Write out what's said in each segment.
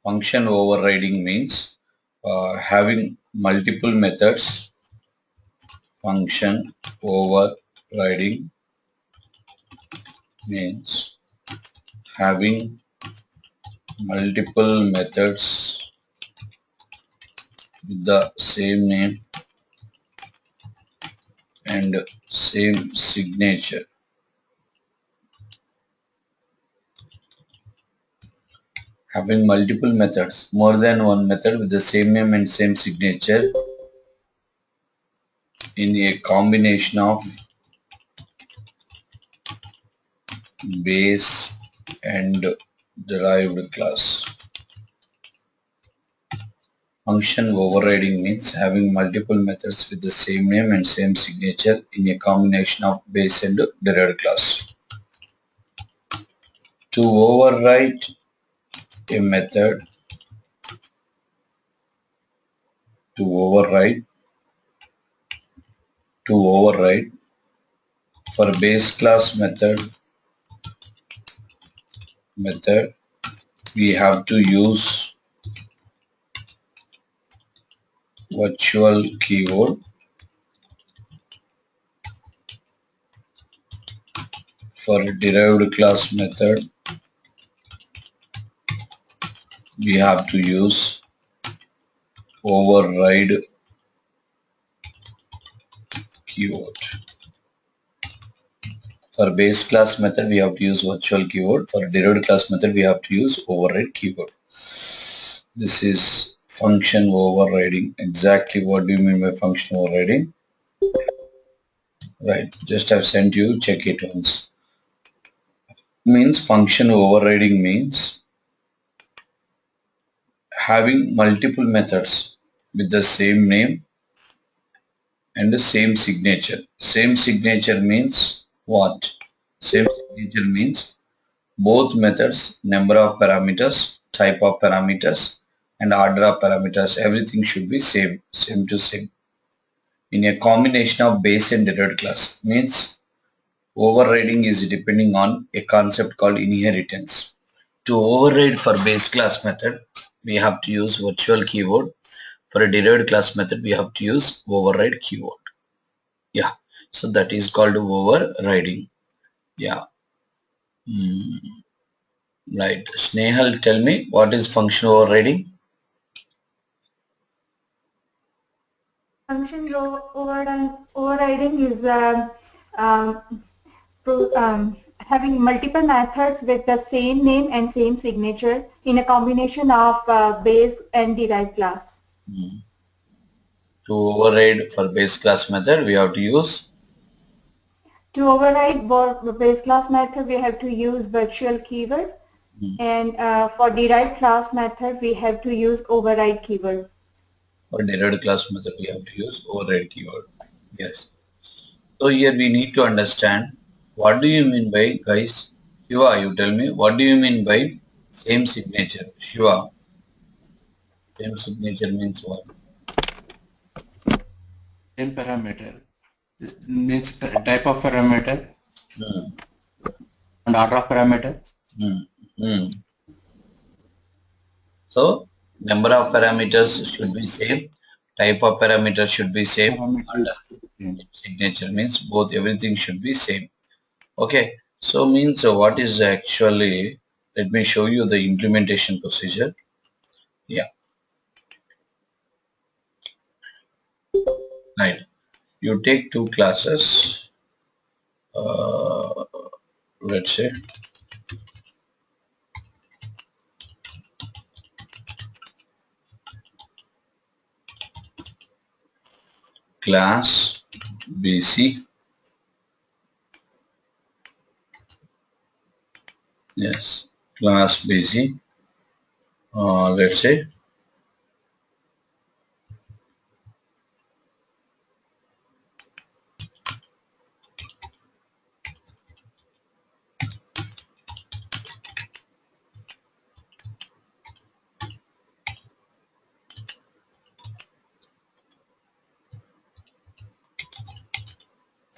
Function overriding means having multiple methods. Function overriding means having multiple methods with the same name and same signature. Having multiple methods, more than one method with the same name and same signature in a combination of base and derived class. Function overriding means having multiple methods with the same name and same signature in a combination of base and derived class. To override a method, to override for base class method we have to use virtual keyword. For derived class method we have to use override keyword. For base class method we have to use virtual keyword. For derived class method we have to use override keyword. This is function overriding. Exactly what do you mean by function overriding? Right, just have sent you, check it once. Means function overriding means having multiple methods with the same name and the same signature. Same signature means what? Same signature means both methods, number of parameters, type of parameters and order of parameters, everything should be same to same. In a combination of base and derived class means overriding is depending on a concept called inheritance. To override for base class method we have to use virtual keyword. For a derived class method we have to use override keyword. Yeah, so that is called overriding. Yeah. Right. Snehal, tell me what is function overriding? Function overriding is having multiple methods with the same name and same signature in a combination of base and derived class. To override for base class method we have to use. To override base class method, we have to use virtual keyword, and for derived class method, we have to use override keyword. For derived class method we have to use override keyword. Yes. So here we need to understand what do you mean by, guys? Shiva, you tell me what do you mean by same signature? Shiva, same signature means what? Same parameter means type of parameter Hmm. and order of parameter. Hmm. Hmm. So number of parameters should be same, type of parameter should be same, and signature means both, everything should be same. Okay, so means what is actually, let me show you the implementation procedure. Yeah, right. You take two classes, let's say class BC. Yes, class BC. Let's say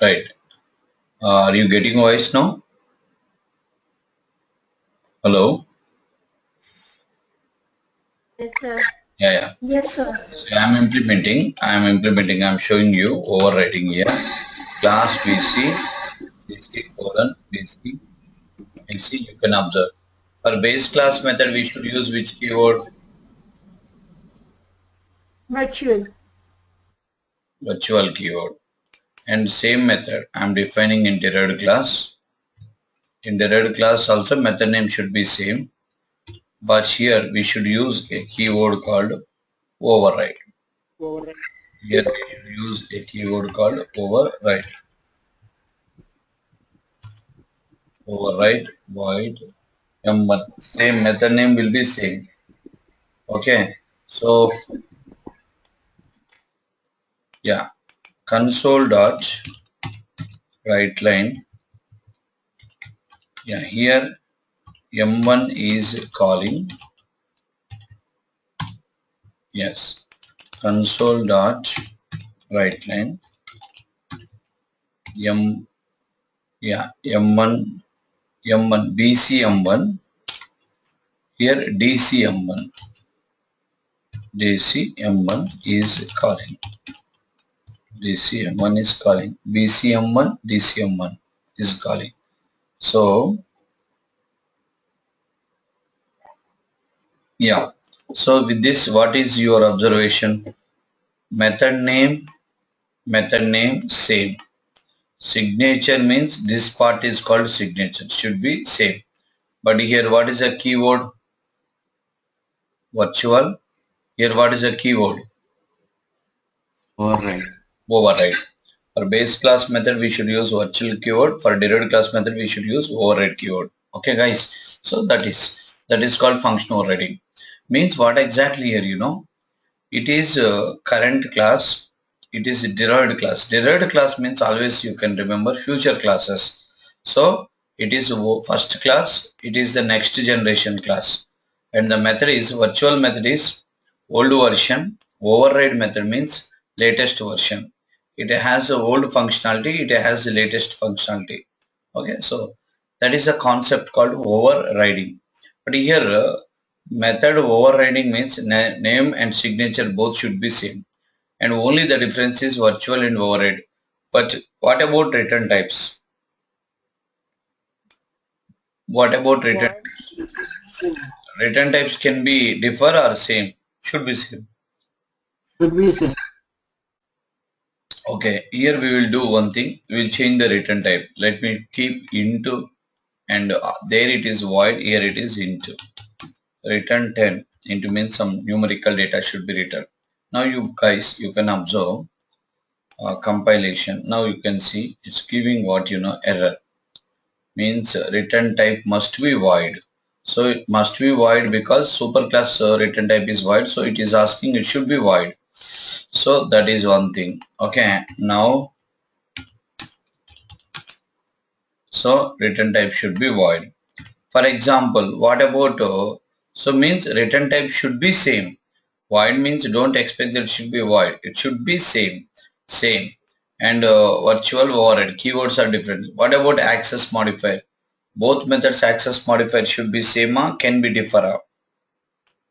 right. Are you getting voice now? Hello. Yes, sir. Yeah. Yes, sir. So I'm showing you overriding here. Class BC, BC colon, BC, BC, you can observe. For base class method, we should use which keyword? Virtual. Virtual keyword. And same method, I'm defining in derived class. In derived class also method name should be same. But here we should use a keyword called override. Here we should use a keyword called override. Override void m1. Same method name will be same. Okay. So yeah, console dot write line. Yeah, here m1 is calling. Yes, console dot write line m, yeah, m1 m1 bc m1. Here dc m1 dc m1 is calling. dc m1 is calling. bc m1 dc m1 is calling. So yeah. So with this, what is your observation? Method name same. Signature means this part is called signature. Should be same. But here what is a keyword? Virtual. Here what is a keyword? Override. Override. For base class method we should use virtual keyword. For derived class method we should use override keyword. Okay guys. So that is called function overriding. Means what exactly here you know? It is current class. It is derived class. Derived class means always you can remember future classes. So it is first class. It is the next generation class. And the method is virtual method is old version. Override method means latest version. It has a old functionality. It has the latest functionality. Okay, so that is a concept called overriding. But here method overriding means name and signature both should be same, and only the difference is virtual and override. But what about return types? What about return? Return types can be differ or same? Should be same. Should be same. Okay, here we will do one thing. We will change the return type. Let me keep into, and there it is void. Here it is into. Return 10 into means some numerical data should be returned. Now you guys, you can observe compilation. Now you can see it's giving what you know error. Means return type must be void. So it must be void because superclass return type is void. So it is asking it should be void. So that is one thing. Okay. Now, so return type should be void. For example, what about so means return type should be same. Void means don't expect that it should be void. It should be same. And virtual override keywords are different. What about access modifier? Both methods access modifier should be same or can be differ.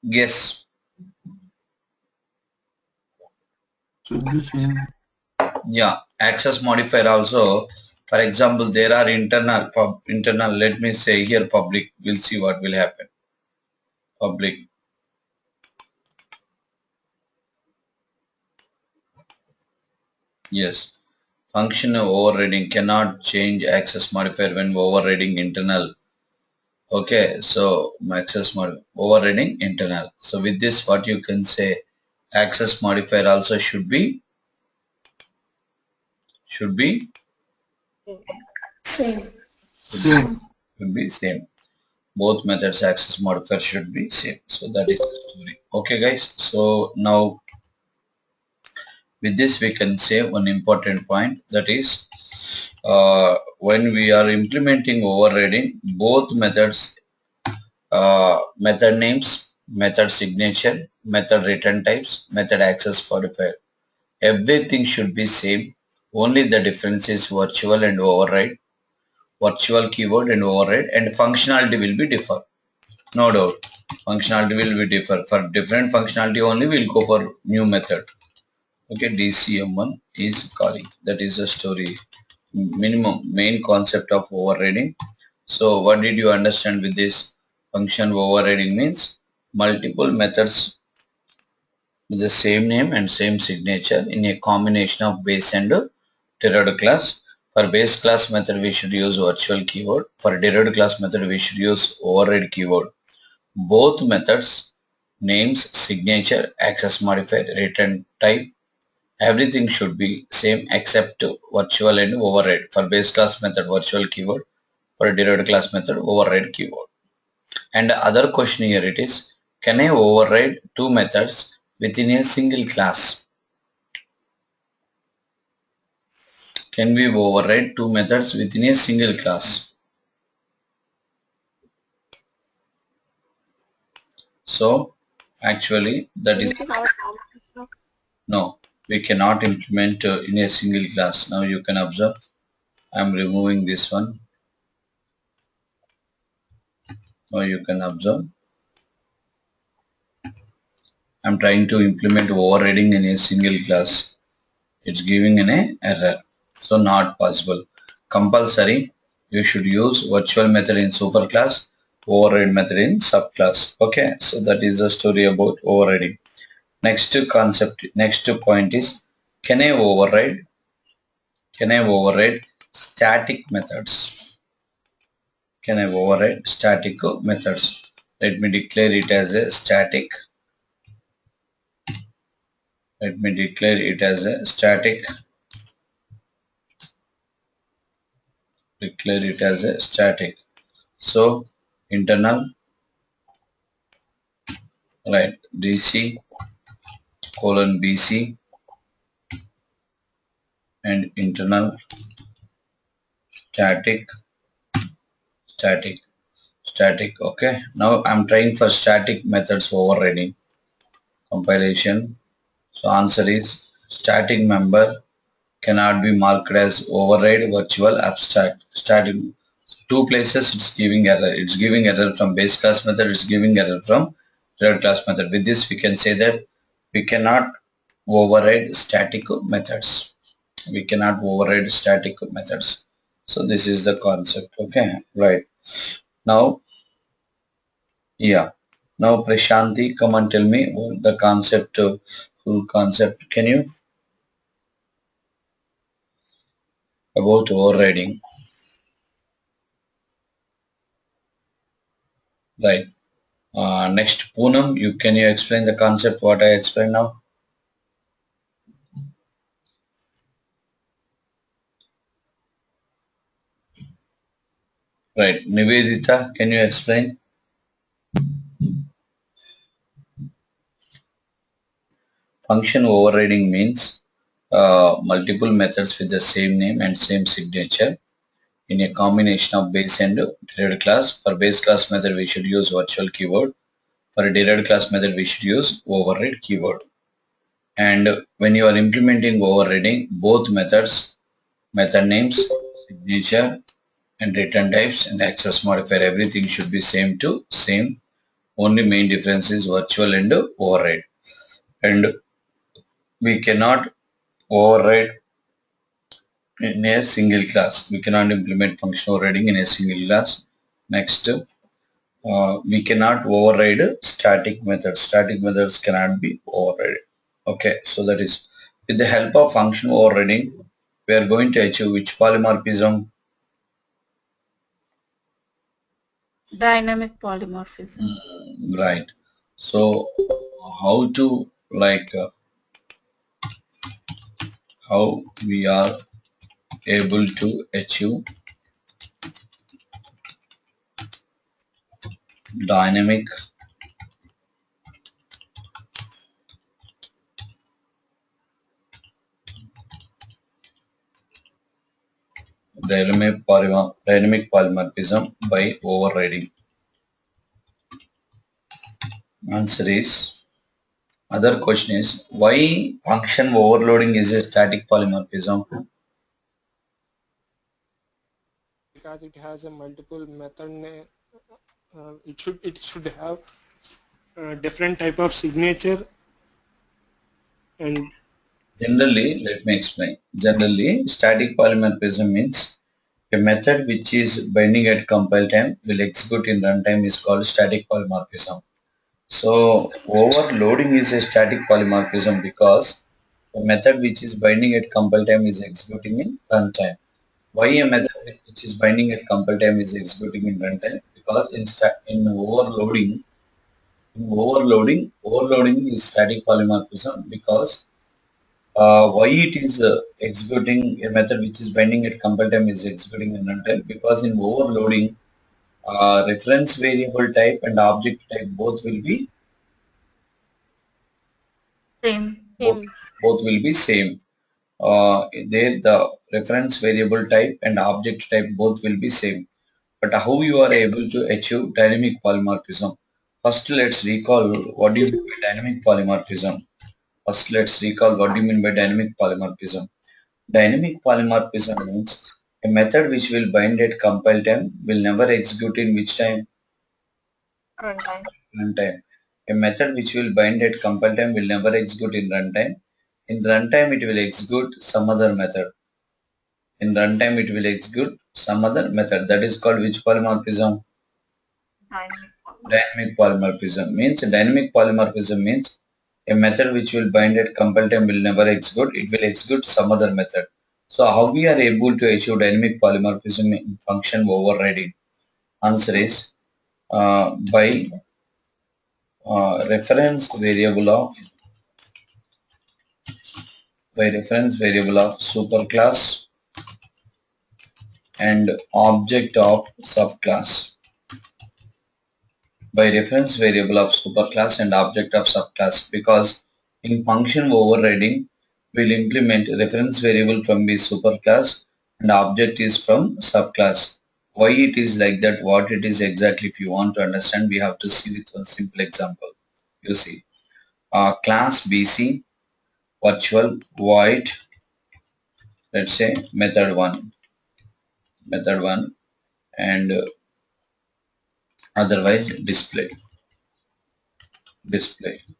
Guess. Should be same. Yeah, access modifier also. For example, there are internal. Let me say here public. We'll see what will happen. Public. Yes. Function overriding cannot change access modifier when overriding internal. Okay, so access overriding internal. So with this, what you can say, access modifier also should be Same. Same. should be same. Both methods access modifier should be same. So that is the story. Okay, guys. So now with this we can say one important point, that is when we are implementing overriding, both methods, method names, method signature, method return types, method access modifier, everything should be same. Only the difference is virtual and override, virtual keyword and override, and functionality will be differ. No doubt. Functionality will be differ. For different functionality only, we'll go for new method. Okay, DCM1 is calling. That is the story. Minimum main concept of overriding. So what did you understand with this? Function overriding means multiple methods with the same name and same signature in a combination of base and derived class. For base class method we should use virtual keyword. For derived class method we should use override keyword. Both methods, names, signature, access modifier, return type, everything should be same except virtual and override. For base class method virtual keyword, for derived class method override keyword. And the other question here it is, can I override two methods within a single class? Can we override two methods within a single class? So actually that is no, we cannot implement in a single class. Now you can observe I am removing this one. Now you can observe I am trying to implement overriding in a single class. It's giving an error. So not possible. Compulsory you should use virtual method in superclass, override method in subclass. Okay, so that is the story about overriding. Next concept, next point is can I override? Can I override static methods? Can I override static methods? Let me declare it as a static. Let me declare it as a static. Declare it as a static. So internal, right, DC colon BC and internal static static static. Okay, now I'm trying for static methods overriding. Compilation. So answer is static member cannot be marked as override virtual abstract. Static two places it's giving error. It's giving error from base class method, it's giving error from derived class method. With this we can say that we cannot override static methods. We cannot override static methods. So this is the concept. Okay, right. Now, yeah. Now Prashanti, come and tell me the concept, full concept. Can you about overriding? Right. Next, Poonam, can you explain the concept what I explained now? Right. Nivedita, can you explain? Function overriding means multiple methods with the same name and same signature in a combination of base and derived class. For base class method, we should use virtual keyword. For a derived class method, we should use override keyword. And when you are implementing overriding, both methods, method names, signature, and return types and access modifier, everything should be same to same. Only main difference is virtual and override. And we cannot override in a single class. We cannot implement function overriding in a single class. Next, we cannot override static methods. Static methods cannot be overridden. Okay, so that is with the help of function overriding, we are going to achieve which polymorphism? Dynamic polymorphism. Right. So how to how we are able to achieve dynamic dynamic polymorphism by overriding? Answer is other question is why function overloading is a static polymorphism? Because it has a multiple method name. It should have different type of signature and Generally, let me explain. Generally, static polymorphism means a method which is binding at compile time will execute in runtime is called static polymorphism. So overloading is a static polymorphism because a method which is binding at compile time is executing in runtime. Why a method which is binding at compile time is executing in runtime? Because in overloading is static polymorphism because why it is executing a method which is binding at compile time is executing in runtime because in overloading reference variable type and object type both will be both, Same. both will be same. There the reference variable type and object type both will be same. But how you are able to achieve dynamic polymorphism? First, let's recall what do you mean by dynamic polymorphism. First, let's recall what do you mean by dynamic polymorphism. Dynamic polymorphism means a method which will bind at compile time will never execute in which time? Runtime. A method which will bind at compile time will never execute in runtime. In runtime, it will execute some other method. In runtime, it will execute some other method. That is called which polymorphism? Dynamic polymorphism means a method which will bind at compile time will never execute. It will execute some other method. So how we are able to achieve dynamic polymorphism in function overriding? Answer is by reference variable of superclass and object of subclass. By reference variable of superclass and object of subclass because in function overriding we'll implement reference variable from the superclass and object is from subclass. Why it is like that, what it is exactly, if you want to understand we have to see with one simple example. You see class BC virtual void, let's say method 1 and otherwise display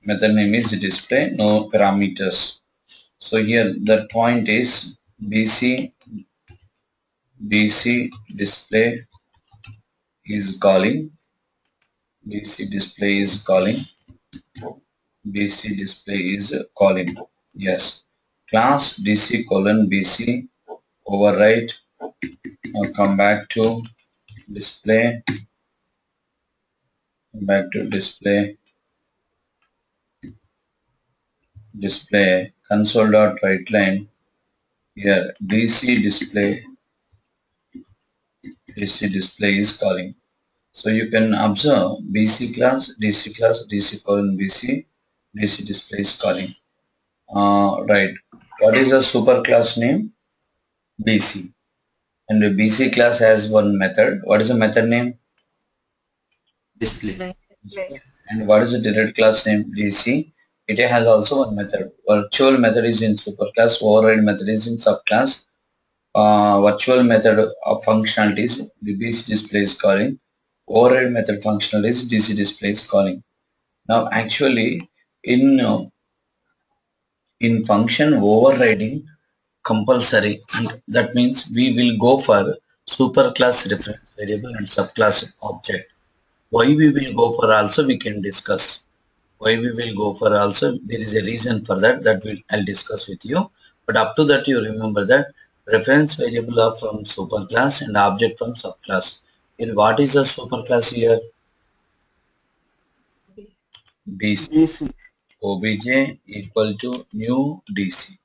method name is display, no parameters. So here the point is bc display is calling bc display is calling bc display is calling yes class dc colon bc override. Now come back to display display console dot write line. Here dc display is calling. So you can observe DC colon DC display is calling. Right. What is the superclass name? BC. And the BC class has one method. What is the method name? display. And what is the direct class name? DC. It has also one method. Virtual method is in superclass. Override method is in subclass. Virtual method of functionalities, the BC display is calling. Override method functionalities, DC display is calling. Now actually in function overriding compulsory, and that means we will go for superclass reference variable and subclass object. Why we will go for also we can discuss. Why we will go for also there is a reason for that I'll discuss with you. But up to that you remember that reference variable are from superclass and object from subclass. In what is the superclass here? BC. BC. Obj equal to new DC.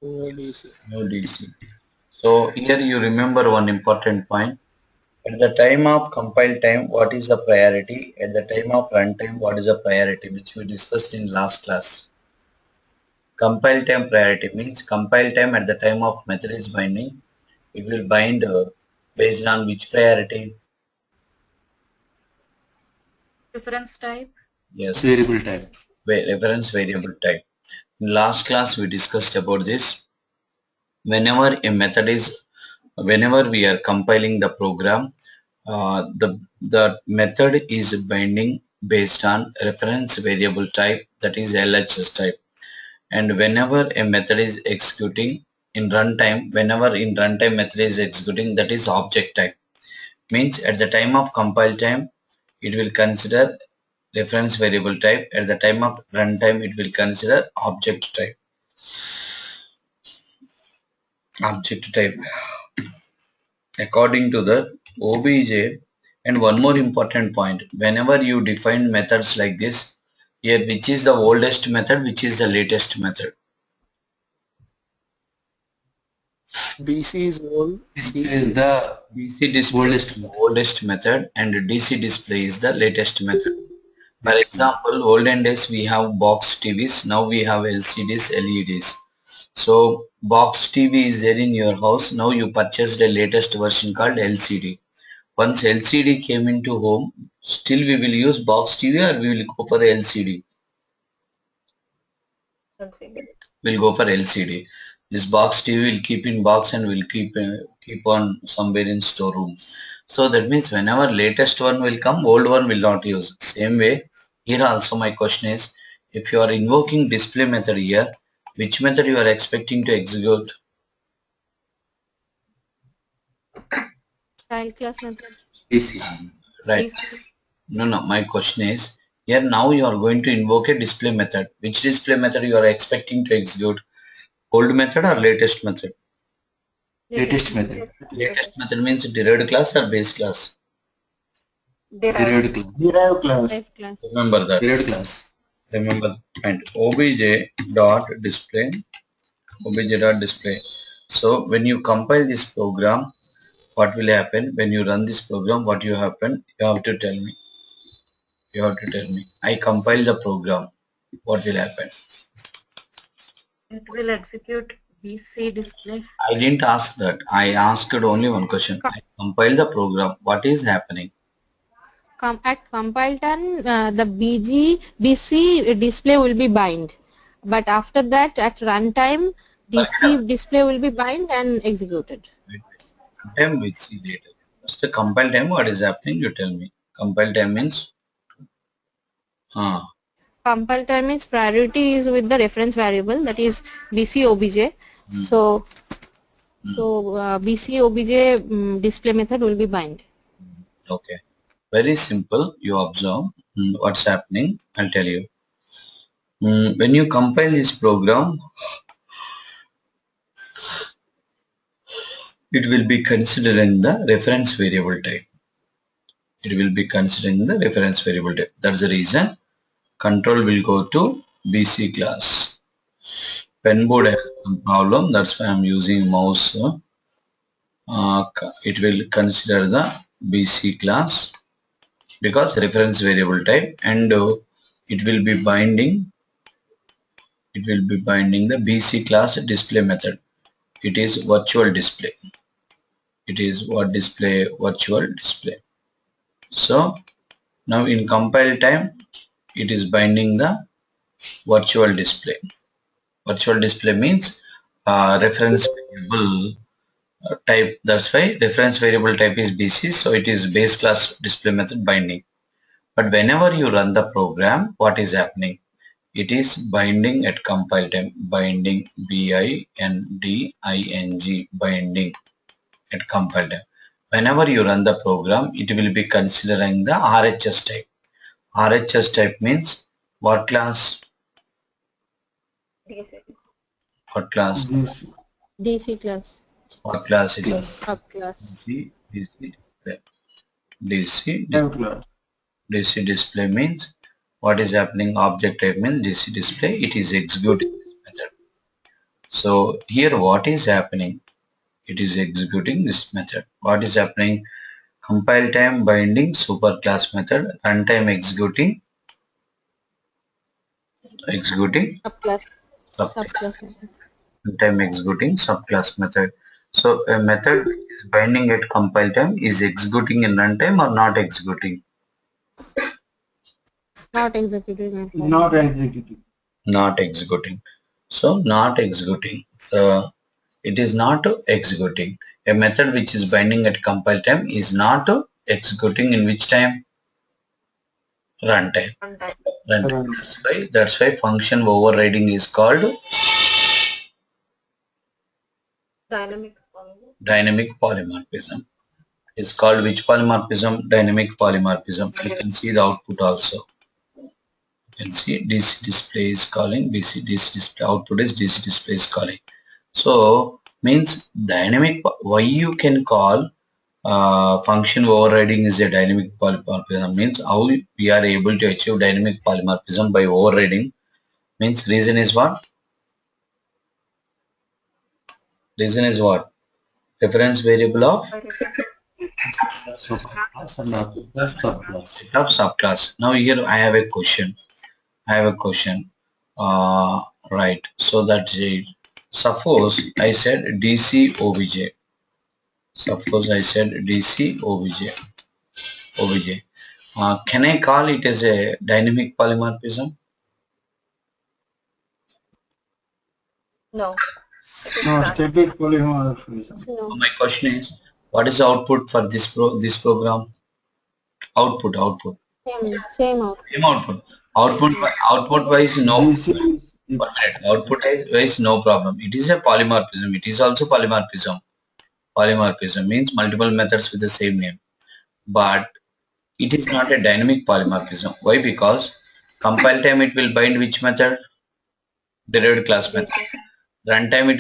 DC. New DC. So here you remember one important point. At the time of compile time, what is the priority? At the time of runtime, what is the priority, which we discussed in last class? Compile time priority means compile time at the time of method is binding. It will bind based on which priority? Yes, Variable type. reference variable type. In last class, we discussed about this. Whenever we are compiling the program, the method is binding based on reference variable type, that is LHS type. And whenever a method is executing in runtime, whenever in runtime method is executing, that is object type. Means at the time of compile time, it will consider reference variable type. At the time of runtime, it will consider object type. Object type. According to the OBJ, and one more important point, whenever you define methods like this, here which is the oldest method, which is the latest method. BC is old. Display is the BC display is oldest the method. oldest method and DC display is the latest method. For example, olden days we have box TVs, now we have LCDs, LEDs. So box TV is there in your house, now you purchased the latest version called LCD. Once LCD came into home, still we will use box TV or we will go for LCD? We'll go for LCD. This box TV will keep in box and will keep on somewhere in storeroom. So that means whenever latest one will come, old one will not use. Same way, here also my question is, if you are invoking display method here, which method you are expecting to execute? Child class method. DC. Right. No, my question is, here now you are going to invoke a display method. Which display method you are expecting to execute? Old method or latest method? Latest method. Latest method means derived class or base class? Derived class. Derived class. Life class. Remember that. Derived class. Remember the point. obj dot display. Obj dot display. So when you compile this program, what will happen? When you run this program, what will happen? You have to tell me. You have to tell me. I compile the program. What will happen? It will execute BC display. I didn't ask that. I asked only one question. I compile the program. What is happening? At compile time, the BC display will be bind. But after that, at runtime, DC display will be bind and executed. Time we'll see later. What's the compile time? What is happening? You tell me. Compile time means Compile time means priority is with the reference variable, that is BC OBJ. So BC OBJ display method will be bind. okay. Very simple. You observe what's happening. I'll tell you. When you compile this program, it will be considering the reference variable type. It will be considering the reference variable type. That's the reason control will go to BC class. Penboard has some problem. That's why I'm using mouse. It will consider the BC class because reference variable type, and it will be binding the BC class display method. It is virtual display. It is what display? Virtual display. So now in compile time, it is binding the virtual display. Virtual display means reference variable type. That's why reference variable type is BC. So it is base class display method binding. But whenever you run the program, what is happening? It is binding at compile time. Binding, BINDING, binding at compile time. Whenever you run the program, it will be considering the RHS type. RHS type means what class? What class? DC class. What class it is? Subclass. DC Derived class. DC display means what is happening? Object type means DC display. It is executing this method. So here what is happening? It is executing this method. What is happening? Compile time binding superclass method, runtime executing Subclass. sub Subclass method. runtime executing subclass method. So a method which is binding at compile time is executing in runtime or not executing? Not executed. Not executed. Not executing. So not executing. So it is not executing. A method which is binding at compile time is not executing in which time? runtime. Run. That's why function overriding is called dynamic polymorphism. It's called which polymorphism? Dynamic polymorphism. You can see the output also. You can see DC display is calling DC display, output is DC display is calling. So means dynamic. Why you can call function overriding is a dynamic polymorphism, means how we are able to achieve dynamic polymorphism by overriding. Means reason is what? Reason is what? Reference variable of Superclass and object subclass. set of subclass. Now here I have a question. I have a question. Right. So that suppose I said DC OBJ. Suppose I said DC OBJ. OBJ. Can I call it as a dynamic polymorphism? No, static polymorphism. No. My question is, what is the output for this program? Output. Same out. Same output. Output wise no. This is 1 minute. Output wise no problem. It is a polymorphism. It is also polymorphism. Polymorphism means multiple methods with the same name. But it is not a dynamic polymorphism. Why? Because compile time it will bind which method? Derived class method. Runtime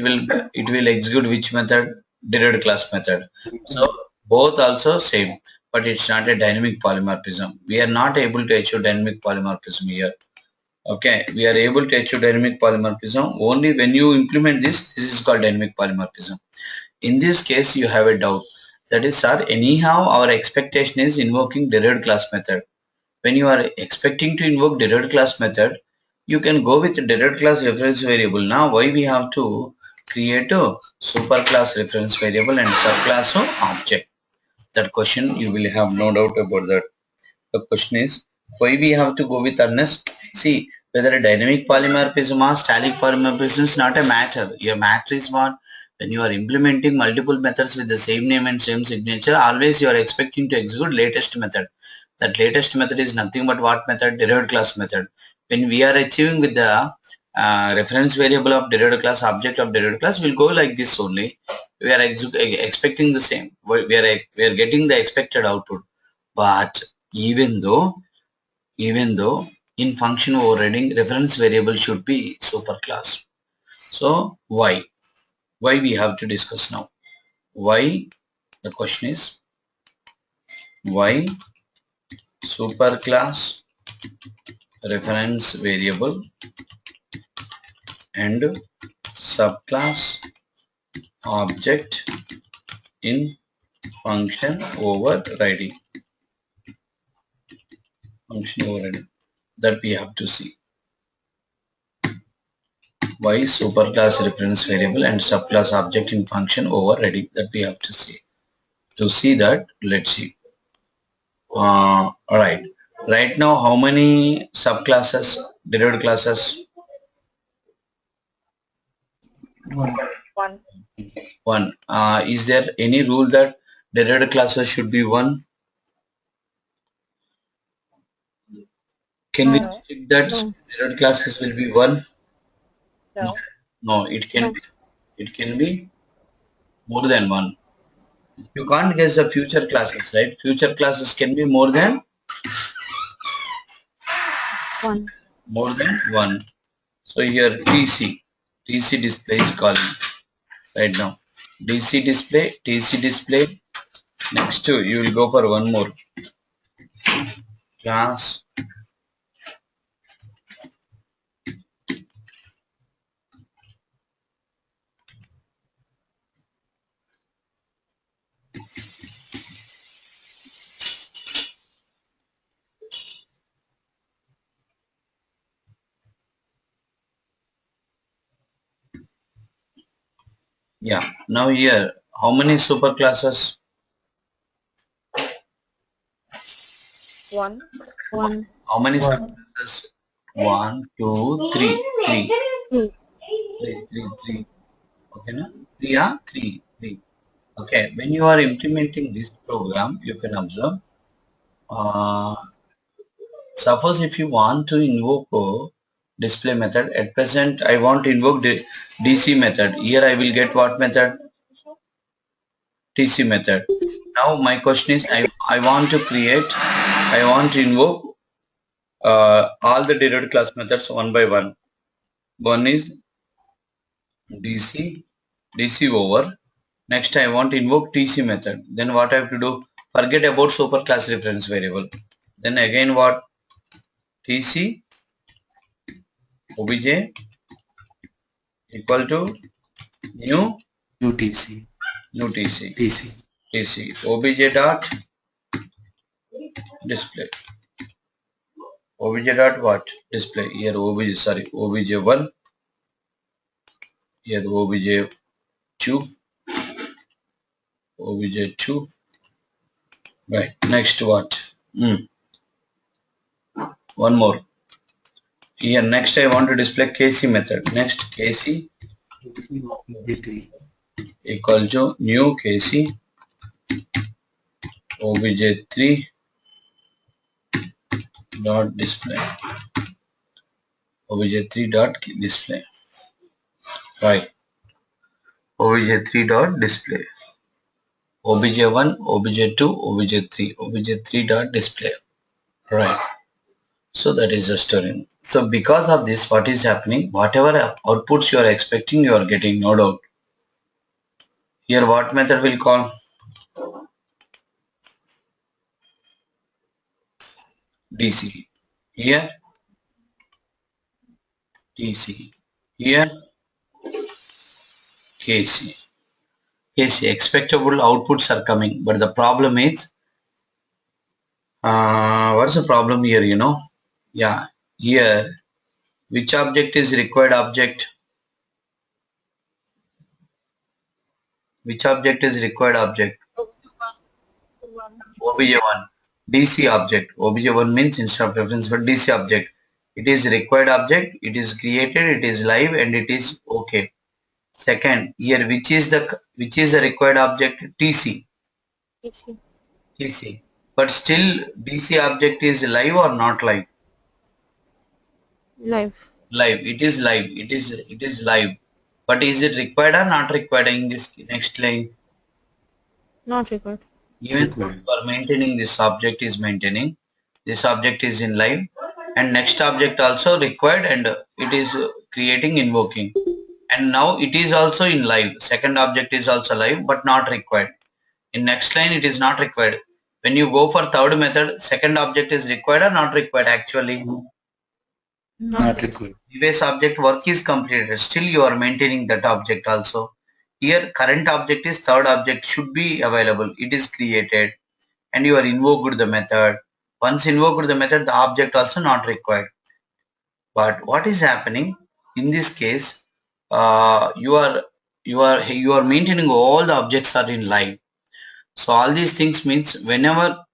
it will execute which method? Derived class method. So both also same, but it's not a dynamic polymorphism. We are not able to achieve dynamic polymorphism here. Okay, we are able to achieve dynamic polymorphism only when you implement this. This is called dynamic polymorphism. In this case, you have a doubt. That is, sir, anyhow our expectation is invoking derived class method. When you are expecting to invoke derived class method, you can go with derived class reference variable. Now, why we have to create a superclass reference variable and subclass of object? That question you will have no doubt about that. The question is why we have to go with earnest. See, whether a dynamic polymorphism or static polymorphism is not a matter. Your matter is what? When you are implementing multiple methods with the same name and same signature, always you are expecting to execute latest method. That latest method is nothing but what method? Derived class method. When we are achieving with the reference variable of derived class, object of derived class, will go like this only. We are expecting the same. We are getting the expected output. But even though in function overriding reference variable should be superclass. So why we have to discuss now? Why? The question is why superclass reference variable and subclass object in function overriding. That we have to see. Why superclass reference variable and subclass object in function overriding? That we have to see. To see that, let's see. Alright. Right now, how many subclasses, derived classes? One. Is there any rule that derived classes should be one? Can we check that derived classes will be one? No, it can be more than one. You can't guess the future classes, right? Future classes can be more than One. So here TC display is calling right now. TC display. Next to you will go for one more class. Yeah. Now here, how many superclasses? One. How many superclasses? 1, 2, 3. Three. Okay, na? Three. Okay. When you are implementing this program, you can observe. Suppose if you want to invoke display method, at present I want to invoke the DC method. Here I will get what method? TC method. Now my question is, I want to invoke all the derived class methods one by one. One is DC over. Next I want to invoke TC method. Then what I have to do? Forget about superclass reference variable. Then again what? TC obj equal to new UTC. TC obj dot display. Obj dot what? Display. Here obj1. Here obj2. obj2. Right. Next what? One more. Here next I want to display KC method. Next KC equal to new KC obj3 dot display. obj3 dot display. Right. obj3 dot display. obj1, obj2, obj3, obj3 dot display. Right. So that is the story. So because of this, what is happening? Whatever outputs you are expecting, you are getting, no doubt. Here what method will call? DC. Here DC. Here KC. KC. Expectable outputs are coming, but the problem is, what's the problem here? Yeah. Here, which object is required object? Which object is required object? obj1. DC object. obj1 means instead of reference but DC object. It is required object, it is created, it is live and it is okay. Second, here which is the required object? TC. TC. But still DC object is live or not live? Live. Live. It is live. It is live. But is it required or not required in this next line? Not required. Even though you are maintaining this object is maintaining, this object is in live and next object also required and it is creating invoking. And now it is also in live. Second object is also live but not required. In next line it is not required. When you go for third method, second object is required or not required actually? Not required. Previous object work is completed. Still you are maintaining that object also. Here current object is third object should be available. It is created and you are invoked the method. Once invoked the method, the object also not required. But what is happening in this case? You are maintaining all the objects are in live. So all these things means whenever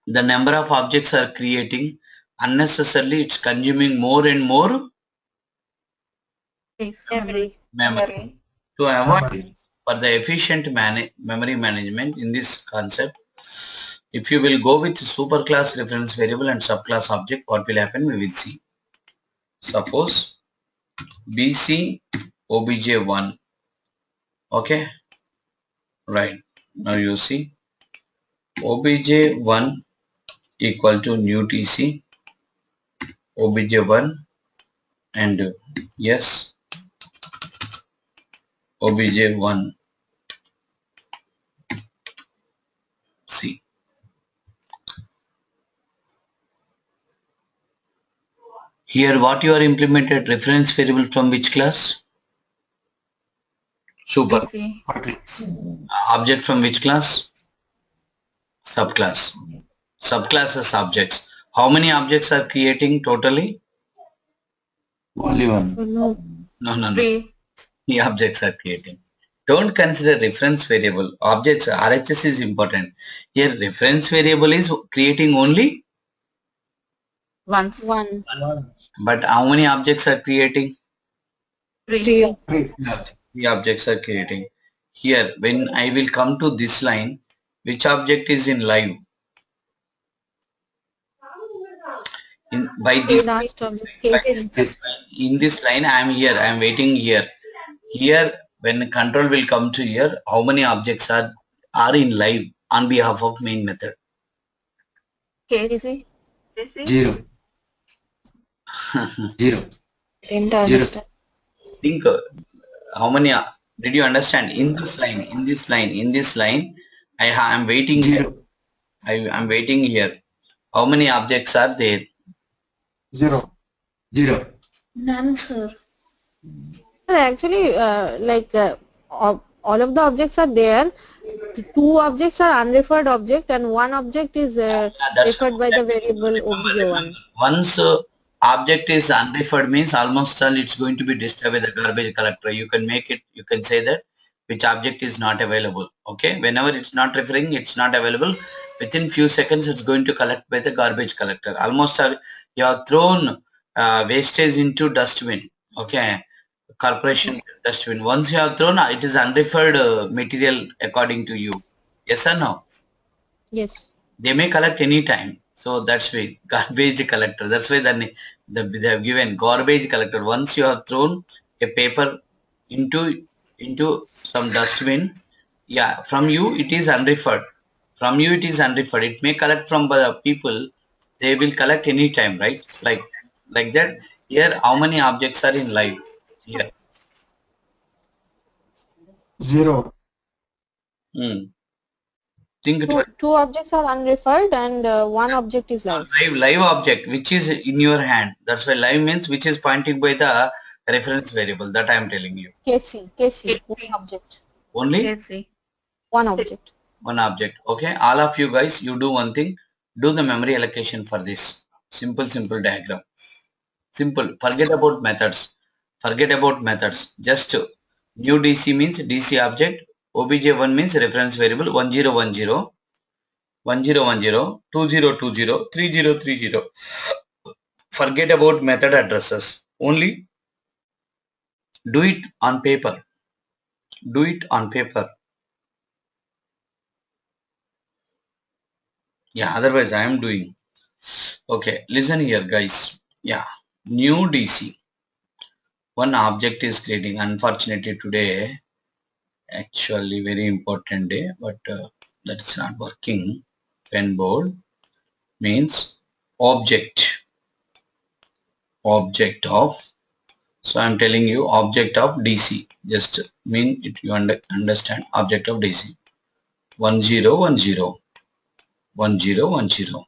the number of objects are creating, unnecessarily it's consuming more and more memory. To avoid for the efficient memory management in this concept, if you will go with superclass reference variable and subclass object, what will happen we will see. Suppose BC obj1. Okay, right. Now you see obj1 equal to new TC obj1 and yes obj1 see. Here what you are implemented reference variable from which class? Super. Object from which class? Subclass. Subclasses objects. How many objects are creating totally? Only one. No. Three objects are creating. Don't consider reference variable. Objects RHS is important. Here reference variable is creating only One. But how many objects are creating? Three. Three objects are creating. Here when I will come to this line, which object is in live? by this Last object by KC. in this line I am here, I am waiting here. Here when control will come to here, how many objects are in live on behalf of main method? KC. 0. 0. Didn't 0. understand. Think how many did you understand? In this line I am waiting here. 0. I am waiting here. How many objects are there? 0. 0. None, sir. Actually, all of the objects are there. Two objects are unreferred object and one object is That's referred by the variable remember, obj1. once object is unreferred means almost all it's going to be disturbed by the garbage collector. You can make it, you can say that which object is not available. Okay, whenever it's not referring, it's not available, within few seconds it's going to collect by the garbage collector. Almost all you have thrown wastage into dustbin. Okay, corporation dustbin. Once you have thrown, it is unreferred material according to you. Yes or no? Yes. They may collect any time. So that's why garbage collector. That's why they have given garbage collector. Once you have thrown a paper into some dustbin, yeah, from you it is unreferred. From you it is unreferred. It may collect from the people. They will collect any time, right? Like that. Here, how many objects are in live? Here. 0. Think Two objects are unreferred and one object is live. live object which is in your hand. That's why live means which is pointing by the reference variable that I am telling you. KC, one object. Only One object. one object. Okay, all of you guys, you do one thing. Do the memory allocation for this simple diagram. Simple. Forget about methods. Just new DC means DC object. obj1 means reference variable 1010. 1010, 2020, 3030. Forget about method addresses. Only do it on paper. Do it on paper. Yeah, otherwise I am doing. Okay, listen here guys. Yeah, new DC. One object is creating. Unfortunately today, actually very important day, but that's not working. Pen board means object of. So I'm telling you object of DC. Just mean it you understand object of DC. 1010 1010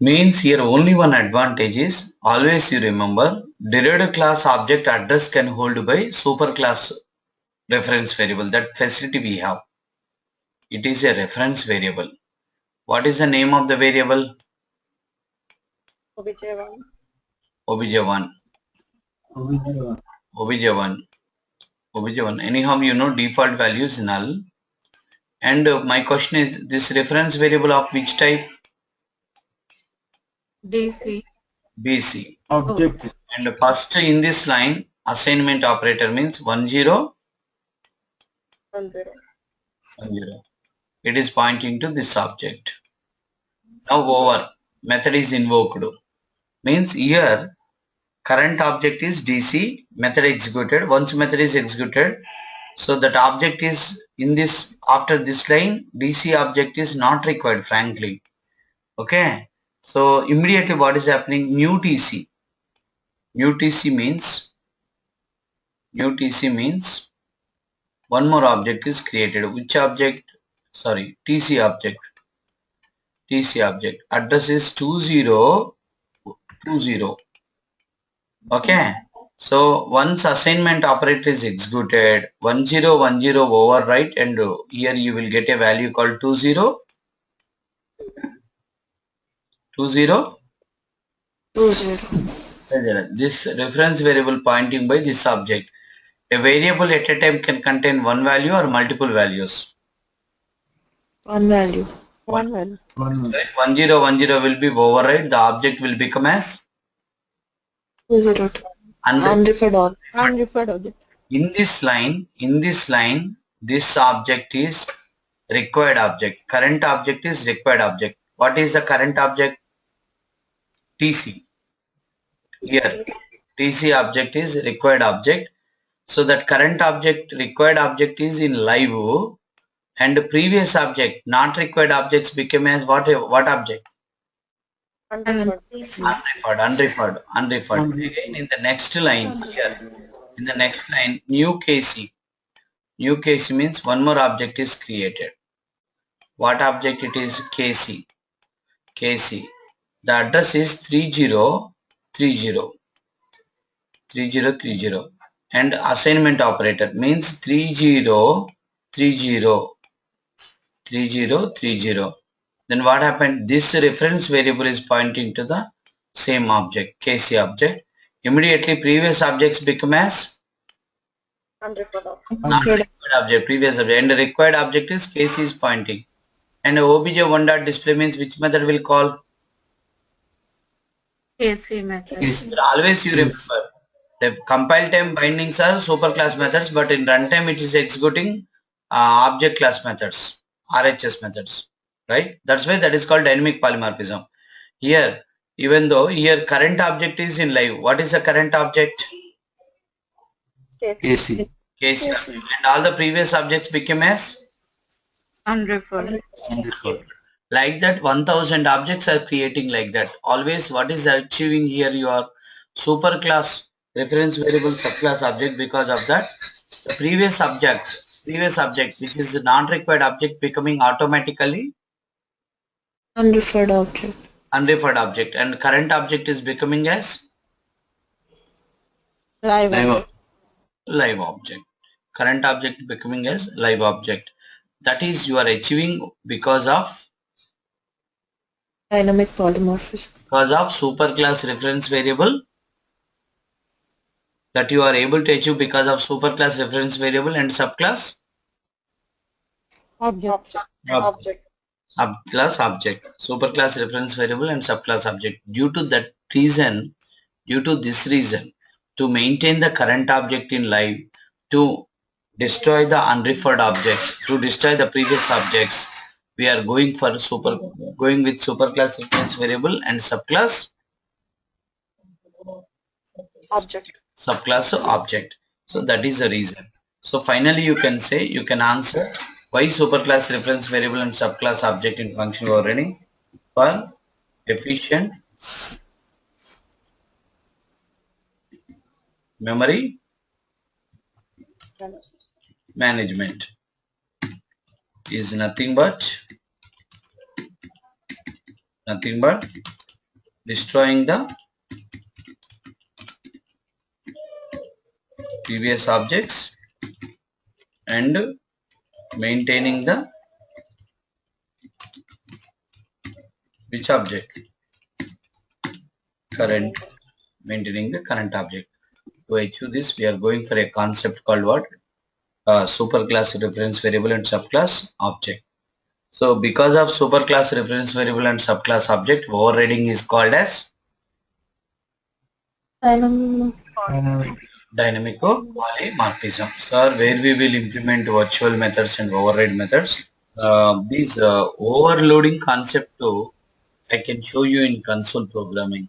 means here only one advantage is always you remember derived class object address can hold by superclass reference variable. That facility we have. It is a reference variable. What is the name of the variable? obj1. obj1. Anyhow, you know default value is null. And my question is this reference variable of which type? DC. BC. Object. And first in this line assignment operator means 10 10. It is pointing to this object. Now over method is invoked. Means here current object is DC, method executed. Once method is executed, so that object is in this, after this line DC object is not required frankly. Okay, so immediately what is happening? New TC means one more object is created. Which object? Sorry, TC object. Address is 2020. Okay, so once assignment operator is executed, 1010 overwrite, and here you will get a value called 20. This reference variable pointing by this object. A variable at a time can contain one value or multiple values. One value. 1010 will be override. The object will become as 202. Unreferred all. Unreferred object. in this line, this object is required object. Current object is required object. What is the current object? TC. Here TC object is required object. So that current object, required object is in live, and previous object, not required objects became as what object? Unreferred. Again in the next line here, in the next line, new KC. New KC means one more object is created. What object it is? KC. KC. The address is 3030. And assignment operator means 3030. Then what happened? This reference variable is pointing to the same object, KC object. Immediately previous objects become as non-required object, previous object, and the required object is KC is pointing. And obj1.display means which method will call? KC method. Always you remember, the compile time bindings are superclass methods, but in runtime it is executing object class methods, RHS methods, right? That's why that is called dynamic polymorphism. Here, even though here current object is in live, what is the current object? KC. KC. And all the previous objects became as Unreferred. like that. 1000 objects are creating like that. Always what is achieving here? Your superclass reference variable subclass object. Because of that, the previous object which is a non-required object becoming automatically Unreferred object. And current object is becoming as Live. live object. Current object becoming as live object. That is you are achieving because of Dynamic polymorphism. because of superclass reference variable, that you are able to achieve because of superclass reference variable and subclass Object. subclass object. Superclass reference variable and subclass object. Due to this reason, to maintain the current object in live, to destroy the unreferred objects, to destroy the previous objects, we are going with superclass reference variable and subclass object. So that is the reason. So finally you can answer why superclass reference variable and subclass object in function overriding? For efficient memory management is nothing but destroying the previous objects and maintaining the which object? Maintaining the current object. To achieve this, we are going for a concept called what? Superclass reference variable and subclass object. So because of superclass reference variable and subclass object, overriding is called as dynamic polymorphism. Sir, where we will implement virtual methods and override methods. These overloading concept too, I can show you in console programming,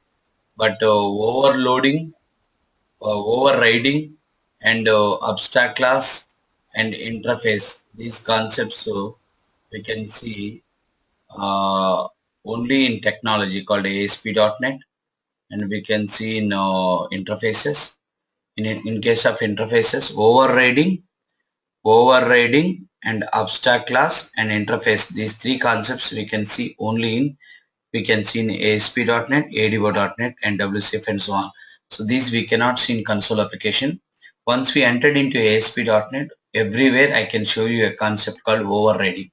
but overloading, overriding, and abstract class and interface, these concepts we can see only in technology called ASP.NET, and we can see in interfaces. In case of interfaces, overriding and abstract class and interface, these three concepts we can see only in ASP.NET, ADO.NET, and WCF and so on. So these we cannot see in console application. Once we entered into ASP.NET, everywhere I can show you a concept called overriding,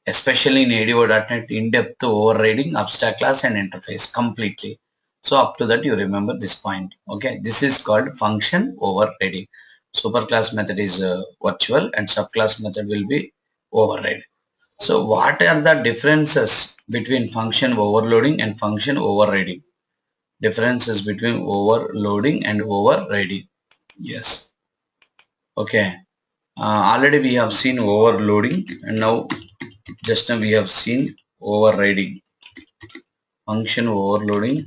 especially in ADO.NET, in-depth overriding, abstract class and interface completely. So up to that you remember this point. Okay, this is called function overriding. Superclass method is virtual and subclass method will be override. So what are the differences between function overloading and function overriding? Differences between overloading and overriding. Yes. Okay. Already we have seen overloading, and now just now we have seen overriding. Function overloading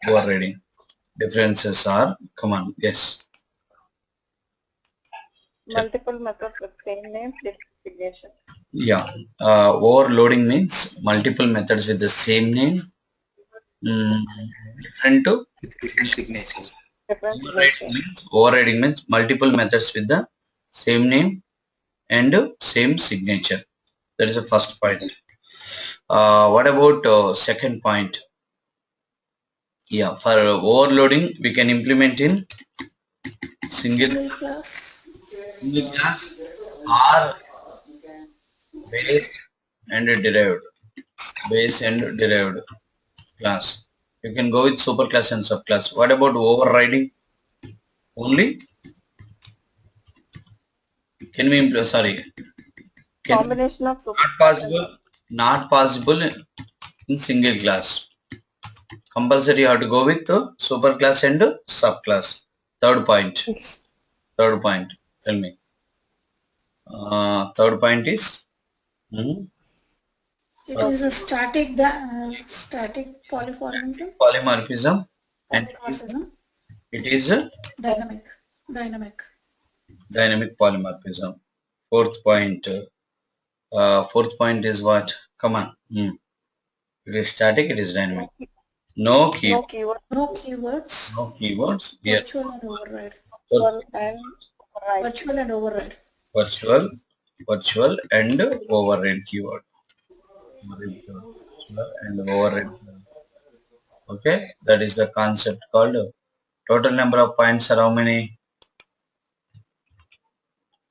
overriding. Differences are, come on, yes. Multiple methods with same name, different signature. Yeah, overloading means multiple methods with the same name, different to With different signature. Different overriding signature. means overriding means multiple methods with the same name and same signature. That is the first point. What about second point? Yeah, for overloading we can implement in single class. class or base and derived. Base and derived class. You can go with super class and subclass. What about overriding? Only can we sorry, can Combination of super not possible, not possible in single class. Compulsory you have to go with super class and subclass. Third point. Third point. Tell me. Third point is It is a static polymorphism. polymorphism and Polymorphism. it is Dynamic. dynamic polymorphism. Fourth point. Fourth point is what? Come on. It is static. It is dynamic. No key. no keyword. No keywords. No keywords. Here. Virtual and override. Virtual and override. Virtual and override. Virtual and override keyword. Virtual and override. Okay, that is the concept called total number of points are how many?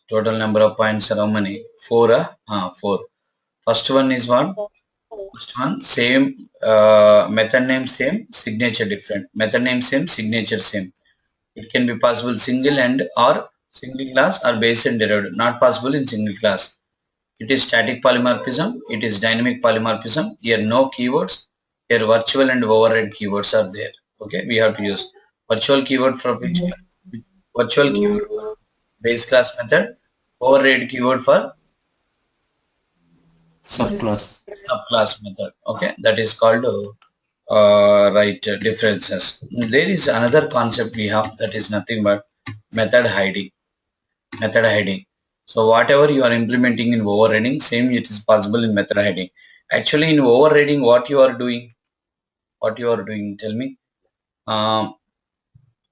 Total number of points are how many? 4. 4. First one is what? First one same method name same, signature different. Method name same, signature same. It can be possible single and or single class or base and derived. Not possible in single class. It is static polymorphism. It is dynamic polymorphism. Here no keywords. Here virtual and override keywords are there. Okay, we have to use virtual keyword for which virtual keyword for base class method, override keyword for Subclass. subclass method. Okay, that is called differences. There is another concept we have, that is nothing but method hiding. Method hiding. So whatever you are implementing in overriding, same it is possible in method hiding. Actually in overriding, what you are doing? What you are doing? Tell me.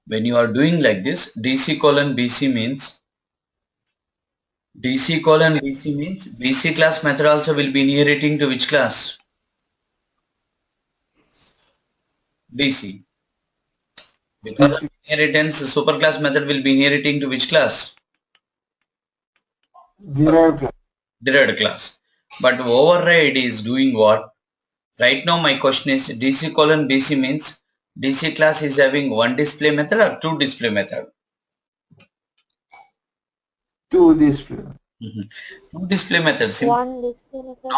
When you are doing like this, DC colon BC means BC class method also will be inheriting to which class? BC. Because of inheritance, superclass method will be inheriting to which class? Derived class. Derived class. But override is doing what? Right now my question is DC colon BC means DC class is having one display method or two display method? Two display. Two display methods. One display method.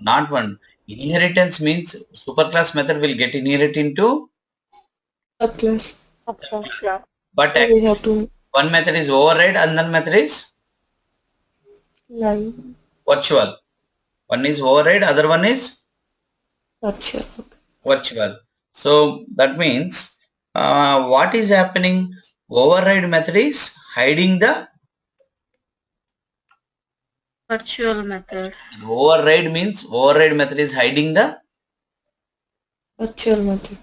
Not one. Inheritance means superclass method will get inherit into Subclass. subclass. but So we have to one method is override and another method is live virtual. One is override, other one is virtual. virtual. So that means what is happening? Override method is hiding the Virtual method. override means override method is hiding the Virtual method.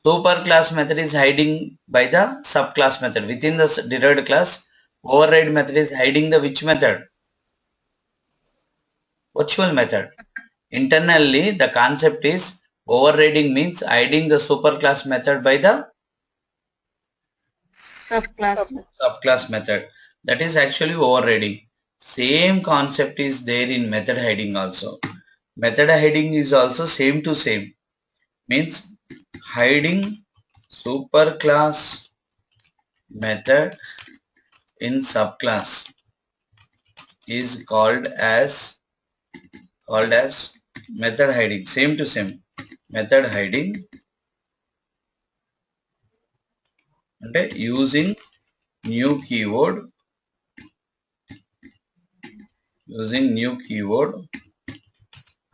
superclass method is hiding by the subclass method. Within the derived class, override method is hiding the which method? Virtual method. Internally, the concept is overriding means hiding the superclass method by the subclass method. That is actually overriding. Same concept is there in method hiding also. Method hiding is also same to same. Means hiding superclass method in subclass is called as method hiding. Same to same. Method hiding and using new keyword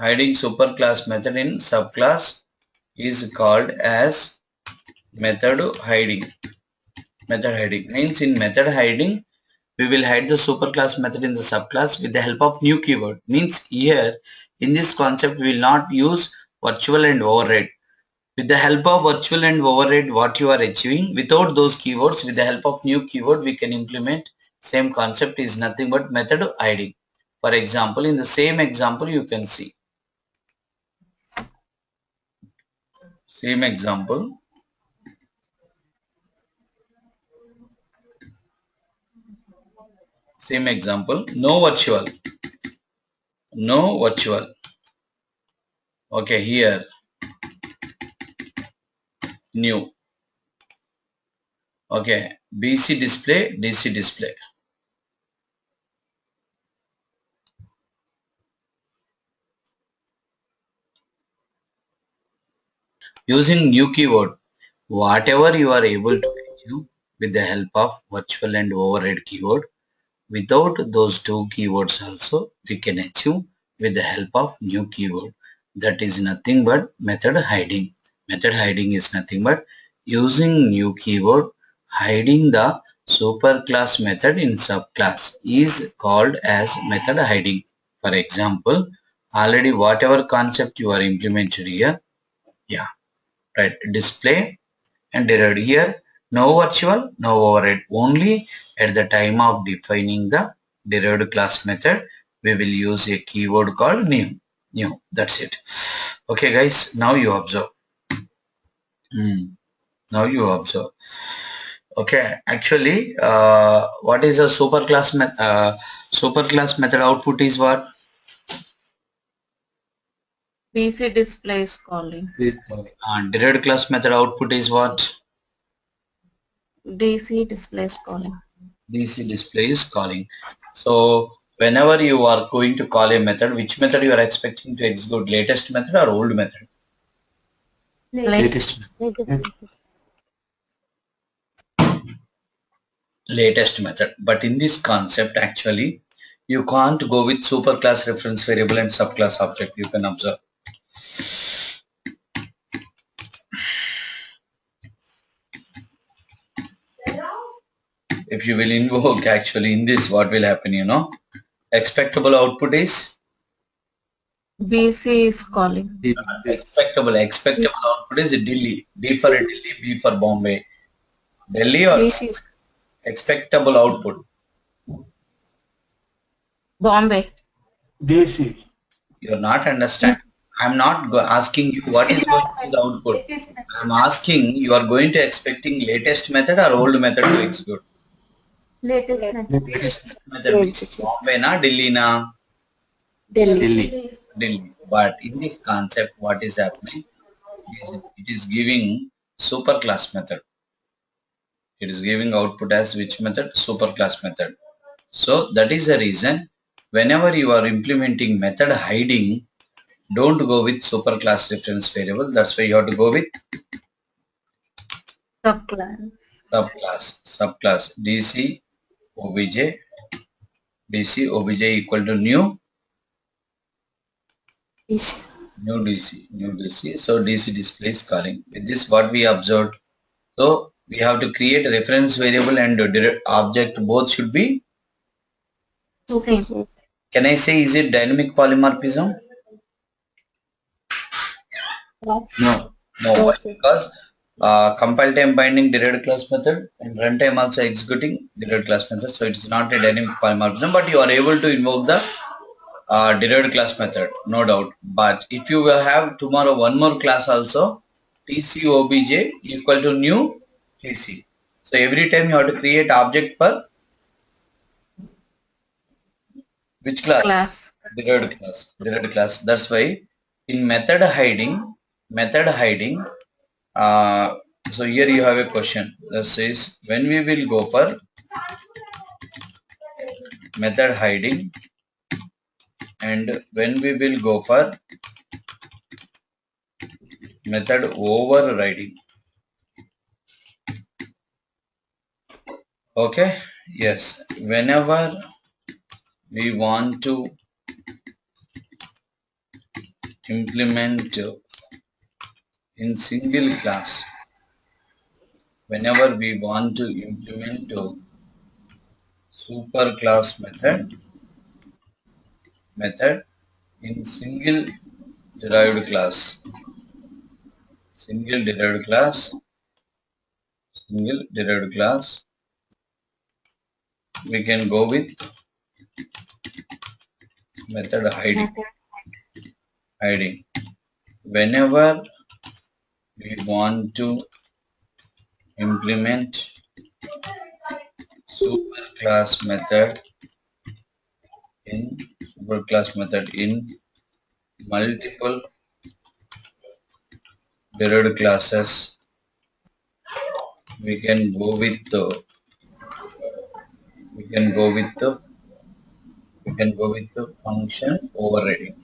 hiding superclass method in subclass is called as Method hiding. Method hiding means in method hiding, we will hide the superclass method in the subclass with the help of new keyword. Means here in this concept we will not use virtual and override. With the help of virtual and override, what you are achieving without those keywords, with the help of new keyword, we can implement same concept is nothing but method hiding. For example, in the same example, you can see same example. Same example. No virtual. No virtual. Okay, here new. Okay, BC display, DC display. Using new keyword, whatever you are able to achieve with the help of virtual and override keyword, without those two keywords also we can achieve with the help of new keyword. That is nothing but method hiding. Method hiding is nothing but using new keyword, hiding the superclass method in subclass is called as method hiding. For example, already whatever concept you are implemented here, yeah, right, display and derived here, no virtual, no override. Only at the time of defining the derived class method, we will use a keyword called new. New. That's it. Okay, guys. Now you observe. Now you observe. Okay. Actually, what is a superclass method? Superclass method output is what? BC display is calling. Derived class method output is what? DC display is calling. DC display is calling. So whenever you are going to call a method, which method you are expecting to execute, latest method or old method? Latest. Latest method. But in this concept, actually, you can't go with superclass reference variable and subclass object. You can observe. If you will invoke actually in this, what will happen, you know? Expectable output is? BC is calling. Expectable output is Delhi. D for Delhi, B for Bombay. Delhi or BC is expectable output? Bombay. DC. You're not understand. I'm not asking you what is going to be the output. I'm asking you are going to expecting latest method or old method to execute. Latest method. Latest method means Bombay na Delhi na? Delhi. Delhi. But in this concept, what is happening? It is giving superclass method. It is giving output as which method? Superclass method. So that is the reason whenever you are implementing method hiding, don't go with superclass reference variable. That's why you have to go with Subclass. subclass DC obj equal to new DC. So DC display is calling. With this, what we observed. So we have to create a reference variable and object both should be. Same. Can I say is it dynamic polymorphism? No. No, why? Because compile time binding derived class method and runtime also executing derived class method. So it is not a dynamic polymorphism, but you are able to invoke the derived class method, no doubt. But if you will have tomorrow one more class also, TC obj equal to new TC. So every time you have to create object for which class? Derived class. Derived class. That's why in method hiding. So here you have a question that says when we will go for method hiding and when we will go for method overriding. Okay, yes, whenever we want to implement in single class whenever we want to implement a superclass method in single derived class, we can go with method hiding. Whenever we want to implement superclass method in multiple derived classes, we can go with the we can go with the function overriding.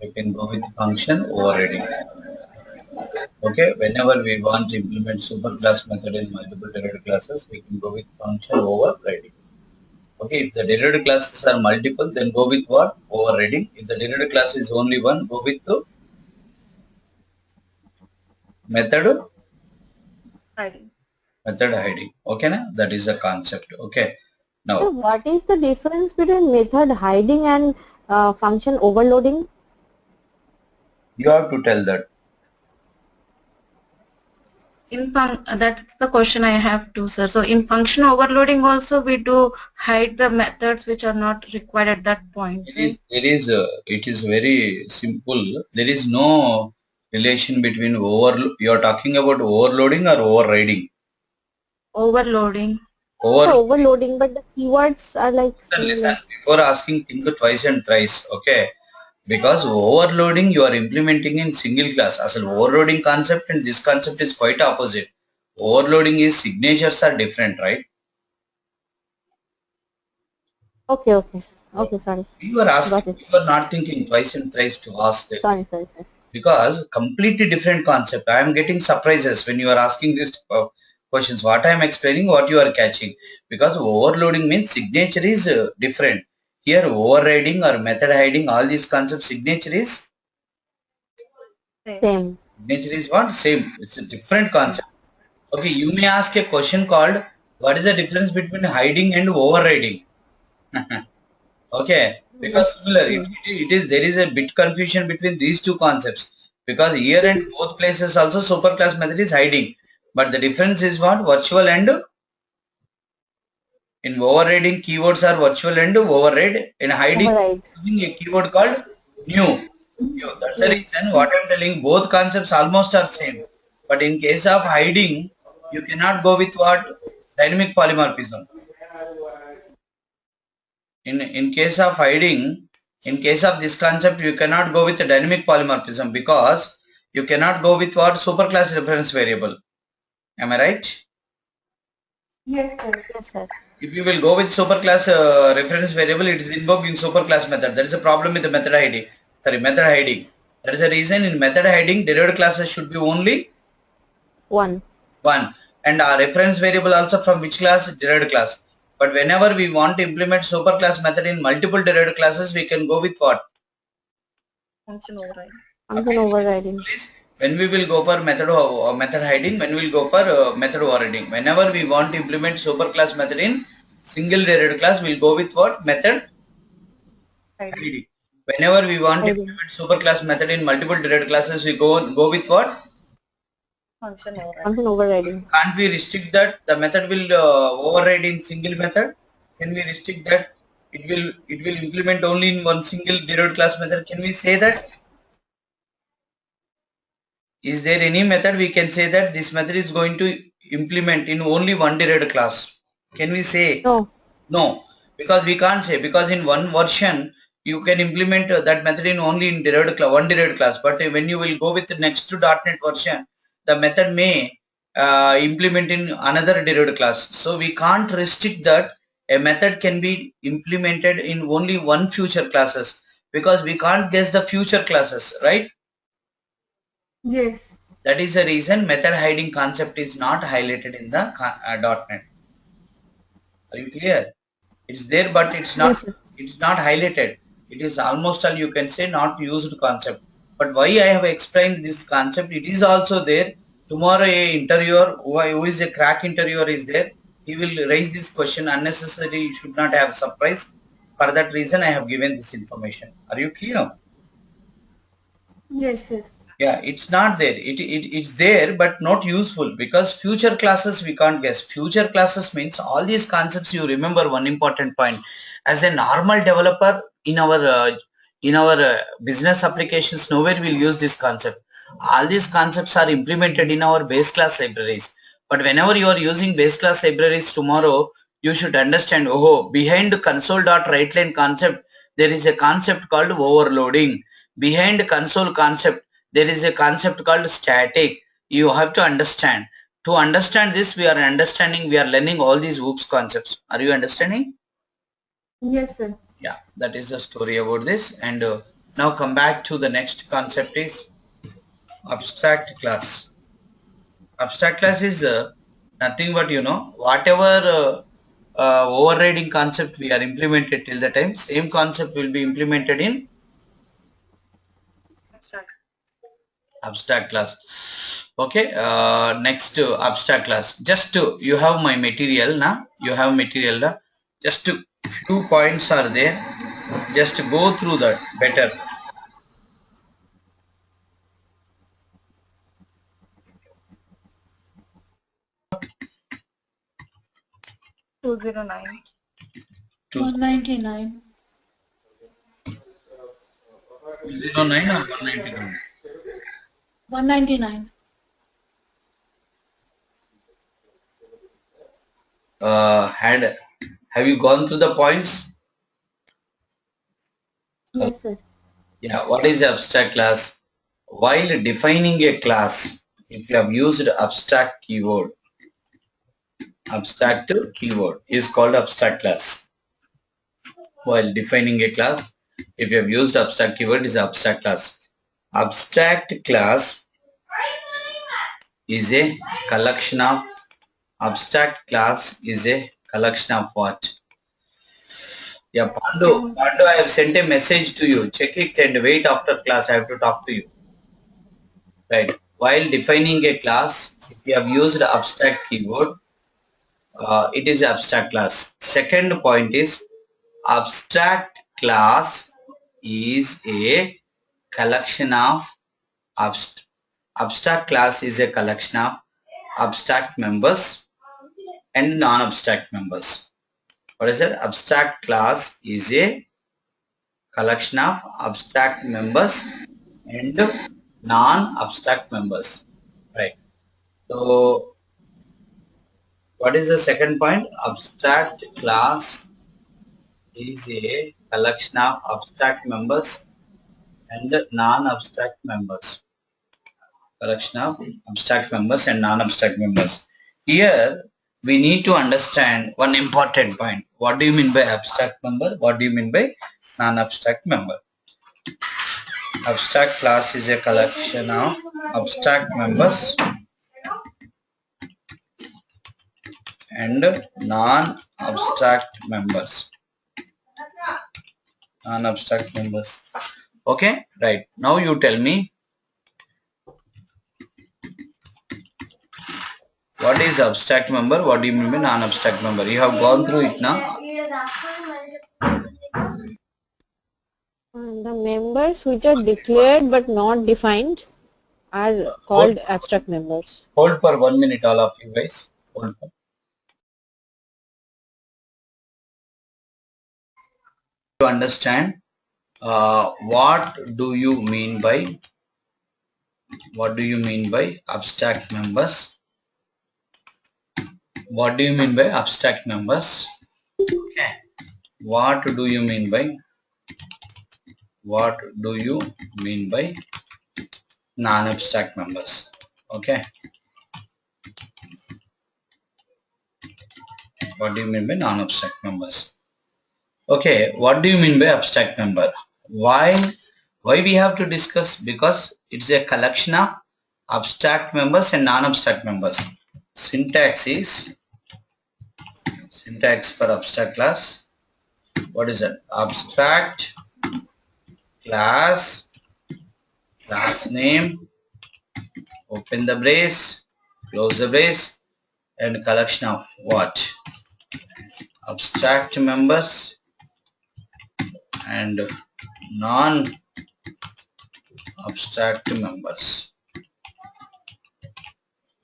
We can go with function overriding. Okay, whenever we want to implement superclass method in multiple derived classes, we can go with function overriding. Okay, if the derived classes are multiple, then go with what? Overriding. If the derived class is only one, go with the method Hiding. hiding. Okay, na? That is the concept. Okay. So Now what is the difference between method hiding and function overloading? you have to tell that. That's the question I have too, sir. So in function overloading also we do hide the methods which are not required at that point, right? It is very simple. There is no relation between you are talking about overloading or overriding. Overloading. Over Overloading, but the keywords are like listen, similar. before asking, think twice and thrice. Okay, because overloading you are implementing in single class. As an overloading concept and this concept is quite opposite. Overloading is signatures are different, right? Okay, sorry. You are asking, Got it. you are not thinking twice and thrice to ask them. Sorry. Because completely different concept. I am getting surprises when you are asking these questions. What I am explaining, what you are catching. Because overloading means signature is different. Here overriding or method hiding, all these concepts, signature is Same. what? Same. It's a different concept. Okay, you may ask a question called, what is the difference between hiding and overriding? Okay, because similar, there is a bit confusion between these two concepts. Because here and both places also superclass method is hiding. But the difference is what? Virtual and in overriding keywords are virtual and override. In hiding, Override. using a keyword called new. That's the New. reason what I'm telling, both concepts almost are same. But in case of hiding, you cannot go with what? Dynamic polymorphism. In case of hiding, in case of this concept, you cannot go with the dynamic polymorphism because you cannot go with what? Superclass reference variable. Am I right? Yes, sir. Yes, sir. If you will go with superclass reference variable, it is invoked in superclass method. There is a problem with the method hiding. Method hiding. That is the reason in method hiding, derived classes should be only One. one. And our reference variable also from which class? Derived class. But whenever we want to implement superclass method in multiple derived classes, we can go with what? Function override. Function overriding. When we will go for method hiding, when we will go for method overriding. Whenever we want to implement superclass method in single derived class, we'll go with what? Method hiding. Whenever we want to Hiding. implement superclass method in multiple derived classes, we go with what? Function override. Function overriding. Can't we restrict that the method will override in single method? Can we restrict that it will implement only in one single derived class method? Can we say that? Is there any method we can say that this method is going to implement in only one derived class? Can we say? No. No, because we can't say, because in one version you can implement that method in only in one derived class, but when you will go with the next to .NET version, the method may implement in another derived class. So we can't restrict that a method can be implemented in only one future classes, because we can't guess the future classes, right? Yes. That is the reason method hiding concept is not highlighted in the .NET. Are you clear? It's there, but it's Yes, sir. not highlighted. It is almost all, you can say, not used concept. But why I have explained this concept, it is also there. Tomorrow a interviewer who is a crack interviewer is there. He will raise this question unnecessarily. You should not have surprise. For that reason, I have given this information. Are you clear? Yes, sir. Yeah, it's not there. It's there, but not useful because future classes we can't guess. Future classes means all these concepts you remember one important point. As a normal developer in our business applications, nowhere will use this concept. All these concepts are implemented in our base class libraries. But whenever you are using base class libraries tomorrow, you should understand, oh, behind console.writeline concept, there is a concept called overloading. Behind console concept, there is a concept called static. You have to understand. To understand this, we are learning all these OOPS concepts. Are you understanding? Yes, sir. Yeah, that is the story about this. And now come back to the next concept is abstract class. Abstract class is nothing but, whatever overriding concept we are implemented till the time, same concept will be implemented in abstract class. Okay, next abstract class. Just you have my material now. You have material now. Just few points are there. Just go through that better. Two zero nine. 199. 209 or 199. 199. Have you gone through the points? Yes, sir. Yeah. What is abstract class? While defining a class, if you have used abstract keyword is called abstract class. While defining a class, if you have used abstract keyword, is abstract class. Abstract class is a collection of what? Yeah, Pandu, I have sent a message to you. Check it and wait after class. I have to talk to you. Right. While defining a class, if you have used abstract keyword, it is abstract class. Second point is abstract class is a collection of abstract class is a collection of abstract members and non-abstract members. What is it? Abstract class is a collection of abstract members and non-abstract members. Right. So what is the second point? Abstract class is a collection of abstract members and non-abstract members. Collection of abstract members and non-abstract members. Here we need to understand one important point. What do you mean by abstract member? What do you mean by non-abstract member? Abstract class is a collection of abstract members and non-abstract members. Non-abstract members. Okay, right. Now you tell me what is abstract member? What do you mean by non-abstract member? You have gone through it now. The members which are declared but not defined are called abstract members. Hold for 1 minute, all of you guys. Hold for. To understand what do you mean by abstract members? What do you mean by abstract members? Okay. What do you mean by non-abstract members? Okay. What do you mean by non-abstract members? Okay, what do you mean by abstract member? Why we have to discuss? Because it's a collection of abstract members and non-abstract members. Syntax for abstract class. What is it? Abstract class class name, open the brace, close the brace, and collection of what? Abstract members and non-abstract members.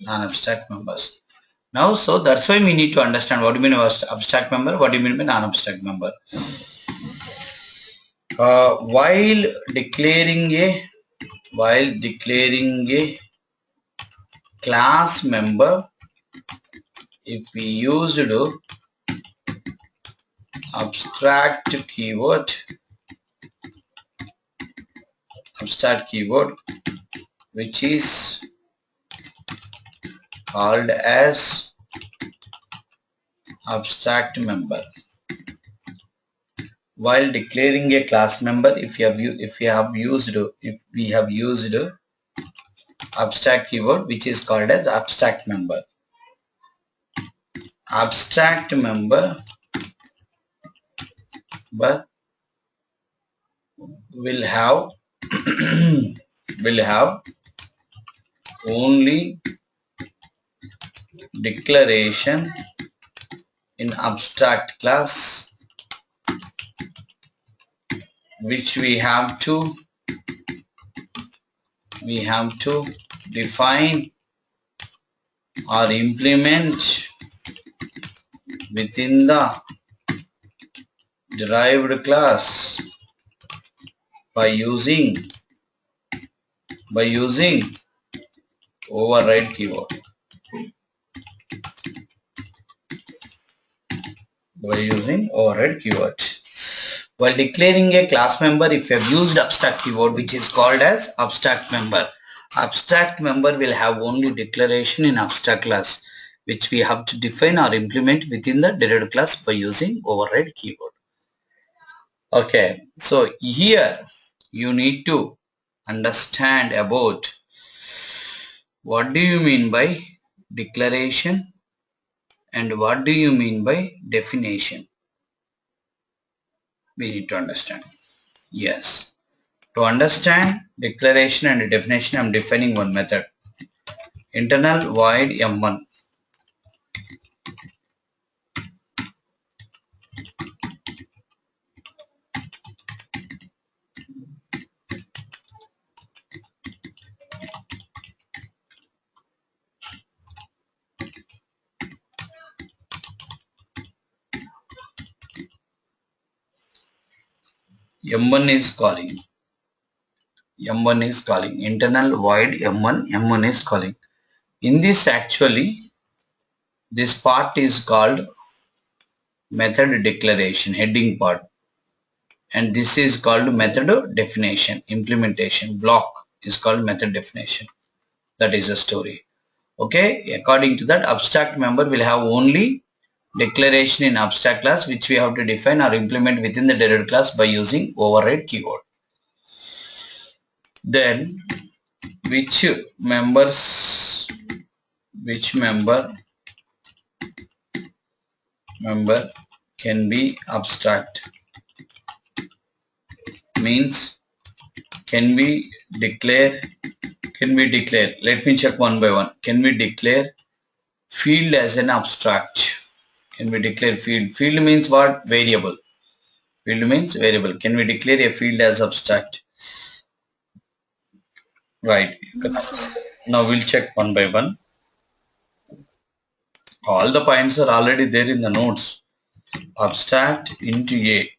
Non-abstract members. Now, so that's why we need to understand what do you mean by abstract member, what do you mean by non-abstract member. While declaring a class member, if we used abstract keyword, which is called as abstract member. While declaring a class member, if we have used abstract keyword, which is called as abstract member. Abstract member will have only declaration in abstract class, which we have to define or implement within the derived class by using override keyword. While declaring a class member, if you have used abstract keyword, which is called as abstract member. Abstract member will have only declaration in abstract class, which we have to define or implement within the derived class by using override keyword. Okay, so here you need to understand about what do you mean by declaration and what do you mean by definition. We need to understand. Yes. To understand declaration and definition, I am defining one method. Internal void M1. M1 is calling. Internal void M1 is calling. In this actually, this part is called method declaration, heading part. And this is called method definition, implementation. Block is called method definition. That is a story. Okay, according to that, abstract member will have only declaration in abstract class, which we have to define or implement within the derived class by using override keyword. Then which member can be abstract means can we declare, let me check one by one. Can we declare field as an abstract? Can we declare field means what? Variable. Field means variable. Can we declare a field as abstract? Right. Now we'll check one by one. All the points are already there in the notes. Abstract into A.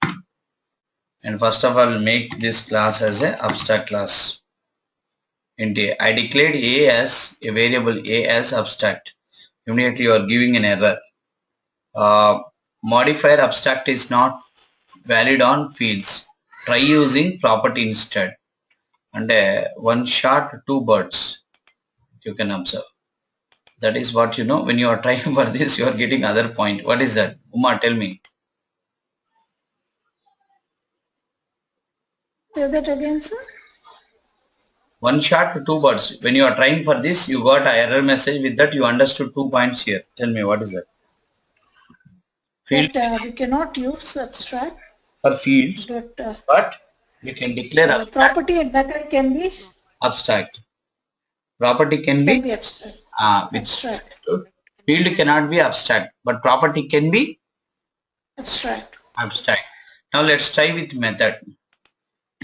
And first of all, make this class as an abstract class. Into A. I declared A as a variable, A as abstract. Immediately you are giving an error. Modifier abstract is not valid on fields. Try using property instead. And one shot, two birds. You can observe. That is what you know. When you are trying for this, you are getting other point. What is that? Uma, tell me. Say that again, sir. One shot, two birds. When you are trying for this, you got an error message. With that, you understood 2 points here. Tell me, what is that? Field. But we cannot use abstract. For fields, but you can declare abstract. Property and method can be. Abstract. Property can be abstract. with Abstract. field cannot be abstract, but property can be Abstract. abstract. Now let's try with method.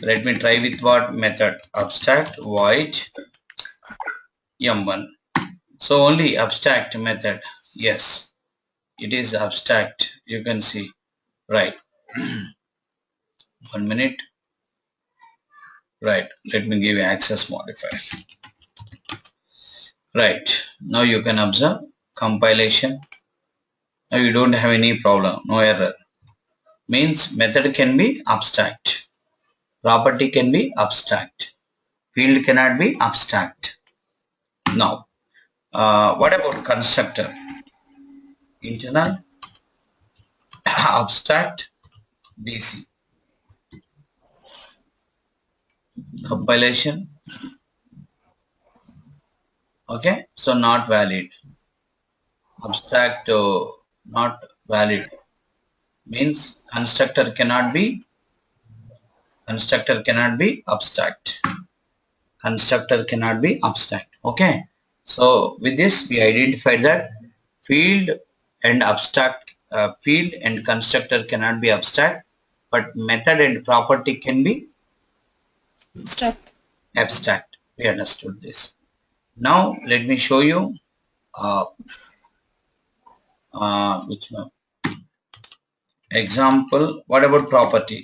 Let me try with what method? Abstract void m1. So only abstract method. Yes, it is abstract. You can see. Right. 1 minute. Right. Let me give you access modifier. Right. Now you can observe compilation. Now you don't have any problem. No error. Means method can be abstract. Property can be abstract. Field cannot be abstract. Now, what about constructor? Internal, abstract, DC. Compilation. Okay, so not valid. Abstract, not valid. Means constructor cannot be abstract. Constructor cannot be abstract. Okay, so with this we identified that field and field and constructor cannot be abstract, but method and property can be abstract. We understood this. Now let me show you which one? Example. What about property?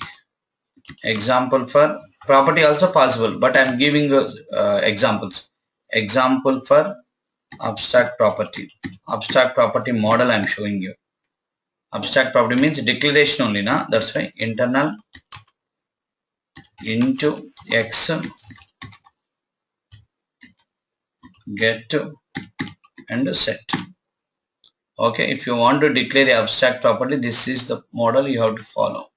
Example for property also possible, but I am giving examples. Example for abstract property. Abstract property model I am showing you. Abstract property means declaration only, na? That's right. Internal into X get and set. Okay, if you want to declare the abstract property, this is the model you have to follow.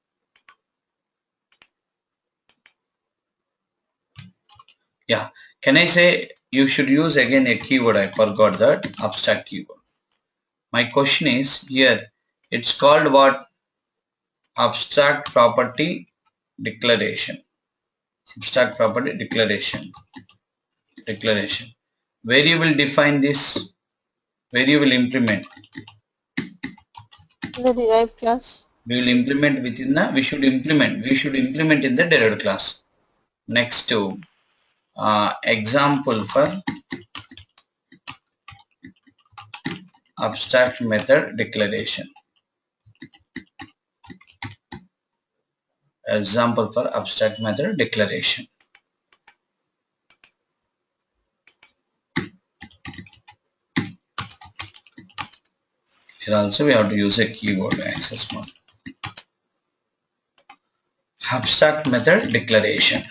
Yeah, can I say you should use again a keyword? I forgot that abstract keyword. My question is here, it's called what? Abstract property declaration. Abstract property declaration. Where you will define this? Where you will implement? The derived class. We will implement within the, we should implement in the derived class. Next to example for abstract method declaration. Example for abstract method declaration. Here also we have to use a keyword access mode. Abstract method declaration.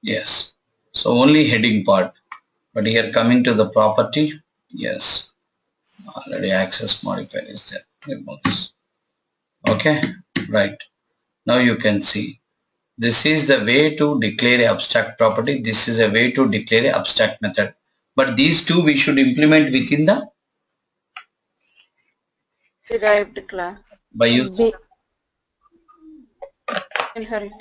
Yes. So only heading part. But here coming to the property. Yes. Already access modifier is there. Remove this. Okay. Right. Now you can see. This is the way to declare abstract property. This is a way to declare abstract method. But these two we should implement within the Derived class. by using Inherit.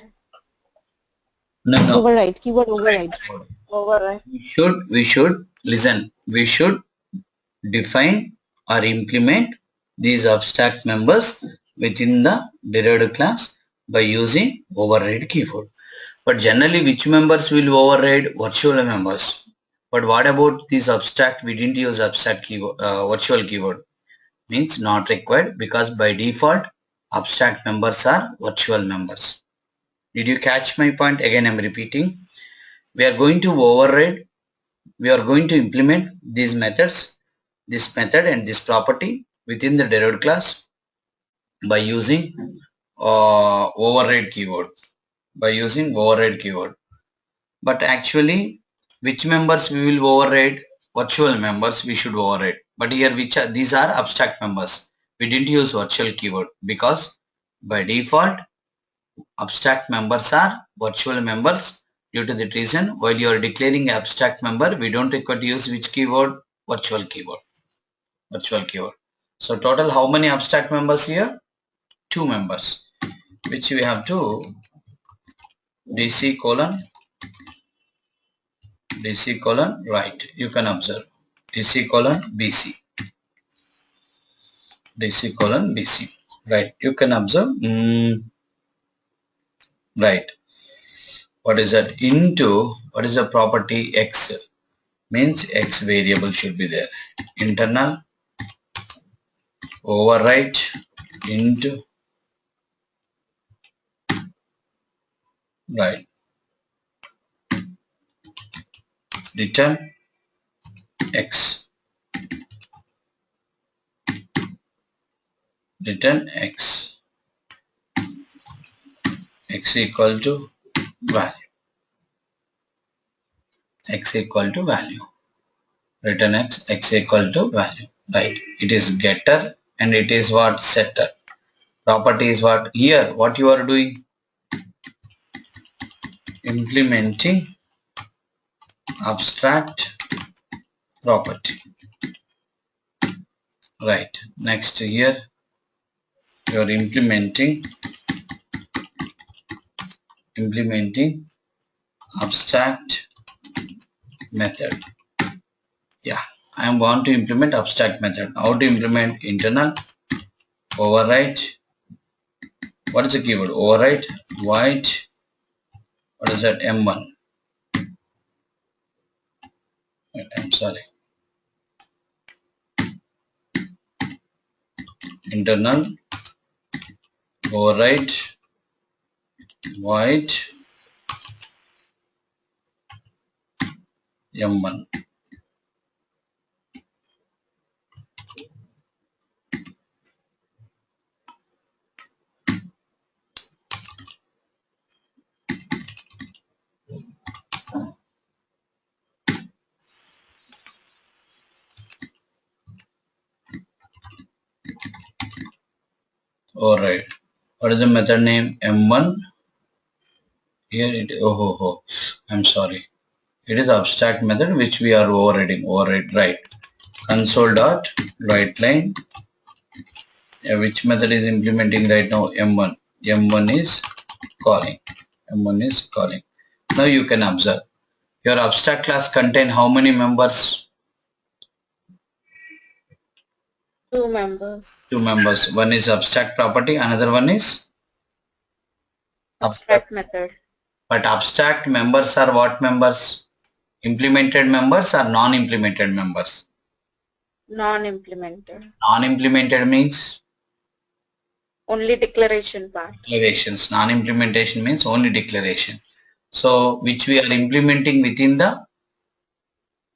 no. Override. Keyword override. Override. We should listen. We should define or implement these abstract members within the derived class by using override keyword. But generally, which members will override? Virtual members. But what about this abstract? We didn't use abstract keyword, virtual keyword. Means not required because by default, abstract members are virtual members. Did you catch my point? Again, I'm repeating. We are going to override. We are going to implement these methods, this method and this property within the derived class by using override keyword. But actually, which members we will override? Virtual members we should override. But here these are abstract members. We didn't use virtual keyword because by default abstract members are virtual members. Due to that reason, while you are declaring abstract member, we don't require to use which keyword? Virtual keyword. So total how many abstract members here? 2 members, which we have to DC colon right. You can observe DC colon BC. DC colon BC. Right. You can observe. Right. What is that? Into what is the property X? Means X variable should be there. Internal overwrite into right. Return X. Return X. X equal to value. X equal to value. Return X. X equal to value. Right. It is getter and it is what? Setter. Property is what? Here what you are doing? Implementing abstract property. Right. Next here you are implementing abstract method. Yeah, I want to implement abstract method. How to implement? Internal override. What is the keyword? Override void. What is that? M1. Wait, I'm sorry. Internal override void M1. Override. What is the method name? M1. Here it is. Oh, I'm sorry. It is abstract method which we are overriding. Override, right. Console dot write line. Which method is implementing right now? M1. M1 is calling. M1 is calling. Now you can observe. Your abstract class contain how many members? 2 members. 2 members. One is abstract property. Another one is Abstract method. But abstract members are what members? Implemented members or non-implemented members? Non-implemented. Non-implemented means? Only declaration part. Declarations. Non-implementation means only declaration. So, which we are implementing within the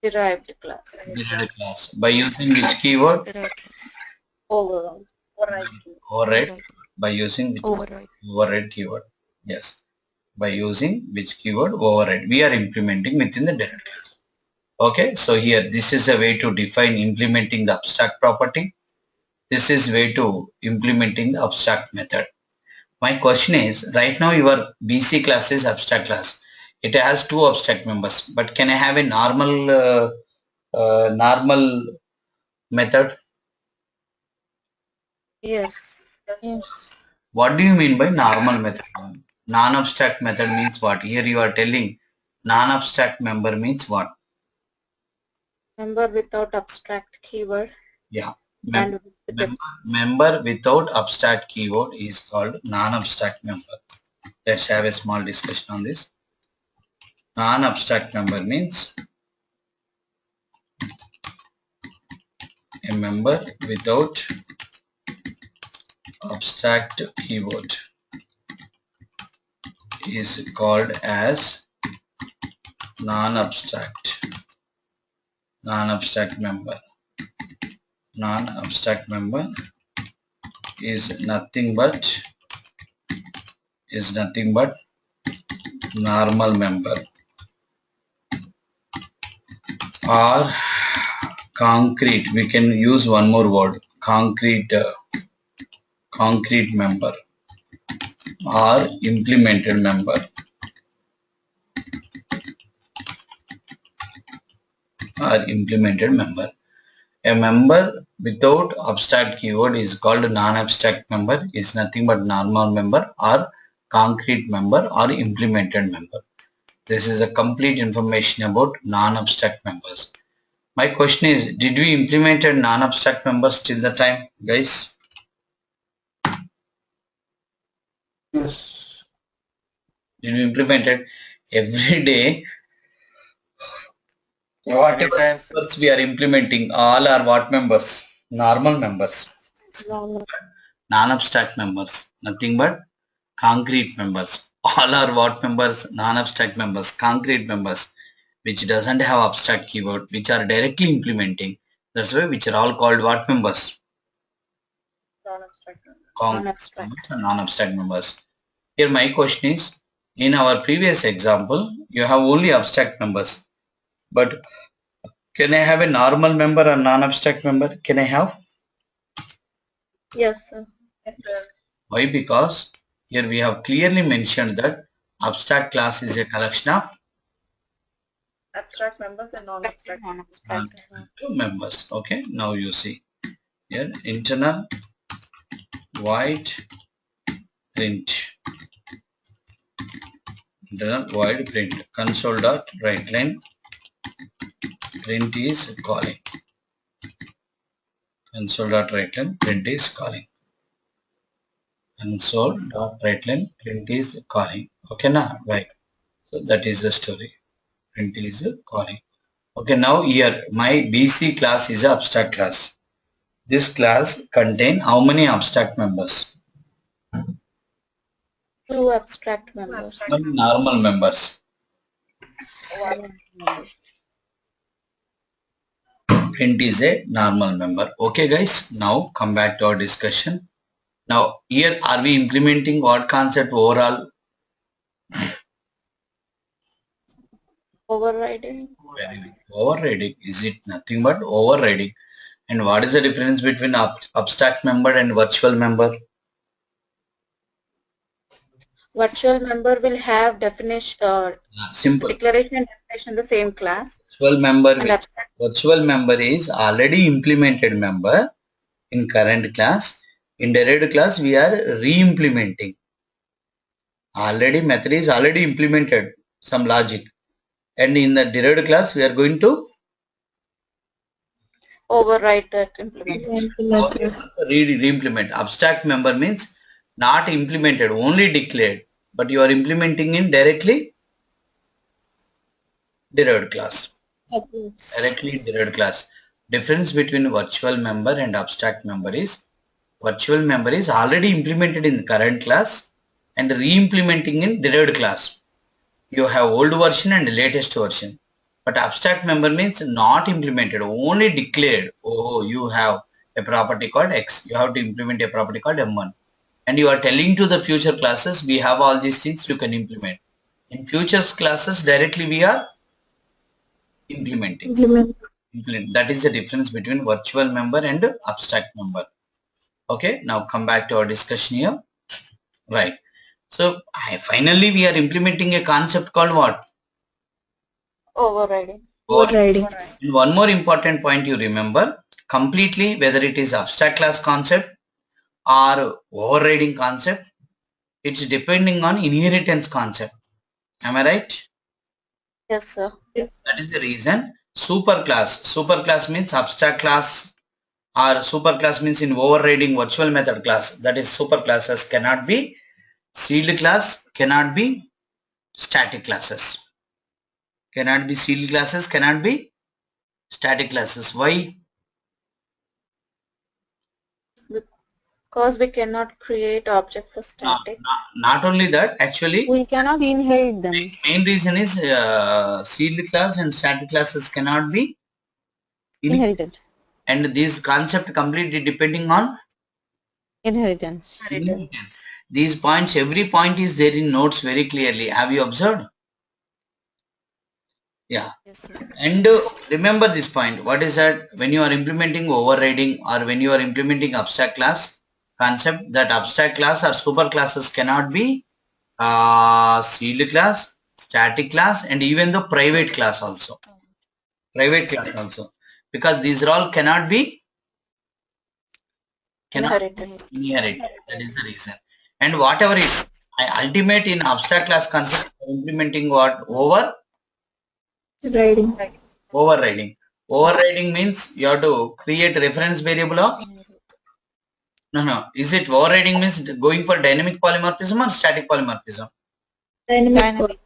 Derived class. derived class. By using which keyword? Derived. Overall. Override. By using which? Override keyword. Yes. By using which keyword? Override. We are implementing within the derived class. Okay. So, here this is a way to define implementing the abstract property. This is way to implementing the abstract method. My question is, right now your BC class is abstract class. It has 2 abstract members, but can I have a normal method? Yes. What do you mean by normal method? Non-abstract method means what? Here you are telling non-abstract member means what? Member without abstract keyword. Yeah. Member without abstract keyword is called non-abstract member. Let's have a small discussion on this. Non-abstract member means a member without abstract keyword is called as non-abstract member. Non-abstract member is nothing but normal member or concrete. We can use one more word, concrete member or implemented member. A member without abstract keyword is called non-abstract member, is nothing but normal member or concrete member or implemented member. This is a complete information about non-abstract members. My question is, did we implement non-abstract members till the time, guys? Yes. Did we implement it every day? Whatever members we are implementing, all are what members? Normal members. Non-abstract members. Nothing but concrete members. All are what members? Non-abstract members, concrete members, which doesn't have abstract keyword, which are directly implementing. That's why which are all called what members? Non-abstract. Concrete members and non-abstract members. Here my question is, in our previous example, you have only abstract members. But can I have a normal member or non-abstract member? Can I have? Yes, sir. Yes, sir. Why? Because here we have clearly mentioned that abstract class is a collection of Abstract members and non-abstract. members. Okay, now you see here internal void print, internal void print, console dot write line print is calling, console dot write line print is calling, console dot write line print is calling. Okay, now right. So that is the story. Print is calling. Okay, now here my BC class is an abstract class. This class contain how many abstract members? 2 abstract members. How many normal members? Print is a normal member. Okay guys, now come back to our discussion. Now here are we implementing what concept overall? Overriding. Very good. Overriding. Is it nothing but overriding? And what is the difference between abstract member and virtual member? Virtual member will have definition, Simple. declaration and definition in the same class. Virtual member is already implemented member in current class. In derived class we are re-implementing. Already method is already implemented some logic, and in the derived class we are going to Override that implementation. re-implement. Abstract member means not implemented, only declared, but you are implementing in directly derived class. Directly derived class. Difference between virtual member and abstract member is virtual member is already implemented in the current class and re-implementing in derived class. You have old version and latest version. But abstract member means not implemented, only declared. Oh, you have a property called X. You have to implement a property called M1. And you are telling to the future classes, we have all these things you can implement. In future classes, directly we are implementing. That is the difference between virtual member and abstract member. Okay, now come back to our discussion here. Right. So finally we are implementing a concept called what? Overriding. And one more important point you remember, completely whether it is abstract class concept or overriding concept, it's depending on inheritance concept. Am I right? Yes, sir. That is the reason superclass means abstract class, or superclass means in overriding virtual method class, that is superclasses cannot be sealed class, cannot be static classes. Cannot be sealed classes, cannot be static classes. Why? Because we cannot create object for static. Not only that, actually We cannot inherit them. main reason is sealed class and static classes cannot be Inherited. and this concept completely depending on Inheritance. these points. Every point is there in notes very clearly. Have you observed? Yeah. Yes, sir. And remember this point. What is that? When you are implementing overriding or when you are implementing abstract class concept, that abstract class or super classes cannot be sealed class, static class, and even the private class also. Private class also. Because these are all cannot be Inherited. inherited. That is the reason. And whatever it, Ultimate in abstract class concept implementing what? Writing. Overriding. Overriding means you have to create reference variable of no. Is it overriding means going for dynamic polymorphism or static polymorphism? Dynamic.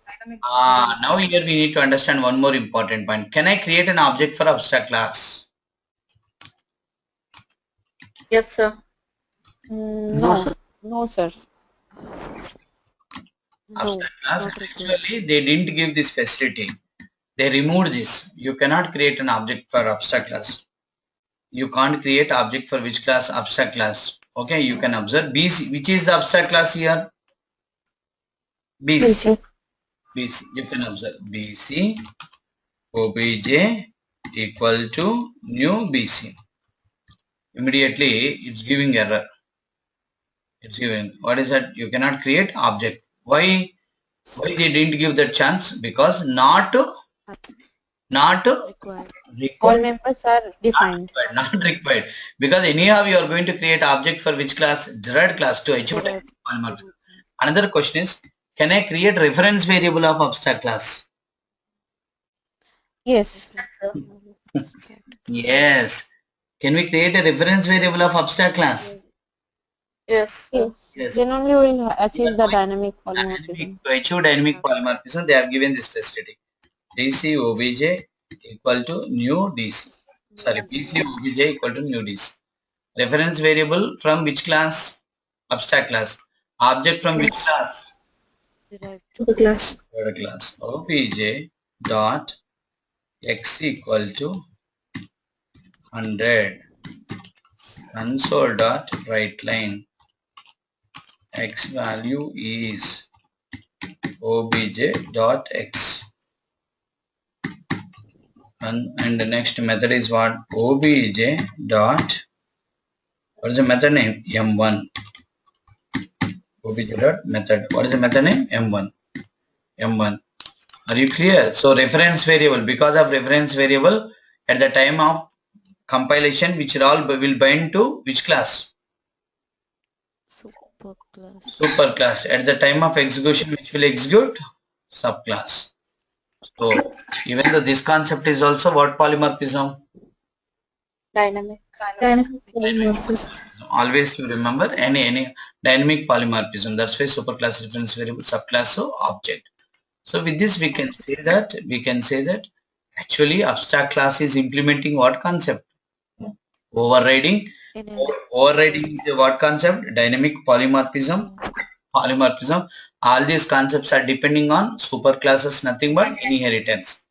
Now here we need to understand one more important point. Can I create an object for abstract class? Yes, sir. No, no, sir. No, Abstract class. not required. Actually, they didn't give this facility. They removed this. You cannot create an object for abstract class. You can't create object for which class? Abstract class. Okay, you can observe BC. Which is the abstract class here? BC. BC. You can observe BC obj equal to new BC. Immediately it's giving error. It's giving. What is that? You cannot create object. Why they didn't give that chance? Because not Required. All required. members are defined. Not required. Because anyhow you are going to create object for which class? Derived class to achieve Derived. polymorphism. Another question is, can I create reference variable of abstract class? Yes. Yes. Can we create a reference variable of abstract class? Yes. Yes. Then only we will achieve the dynamic polymorphism. To achieve dynamic polymorphism, they have given this facility. DC obj equal to new DC. Sorry, PC obj equal to new DC. Reference variable from which class? Abstract class. Object from which class? Derived. Class. Third class. Obj dot x equal to 100. Console dot write line. X value is obj dot x. And the next method is what? Obj dot, what is the method name? M1. Obj dot method. What is the method name? M1. M1. Are you clear? So reference variable, because of reference variable at the time of compilation, which will bind to which class? Super class. At the time of execution, which will execute? Subclass. So even though this concept is also what polymorphism? Dynamic. Always to remember any dynamic polymorphism. That's why superclass, reference variable, subclass, so object. So with this we can say that actually abstract class is implementing what concept? Overriding. Overriding is a what concept? Dynamic polymorphism. All these concepts are depending on superclasses, nothing but inheritance.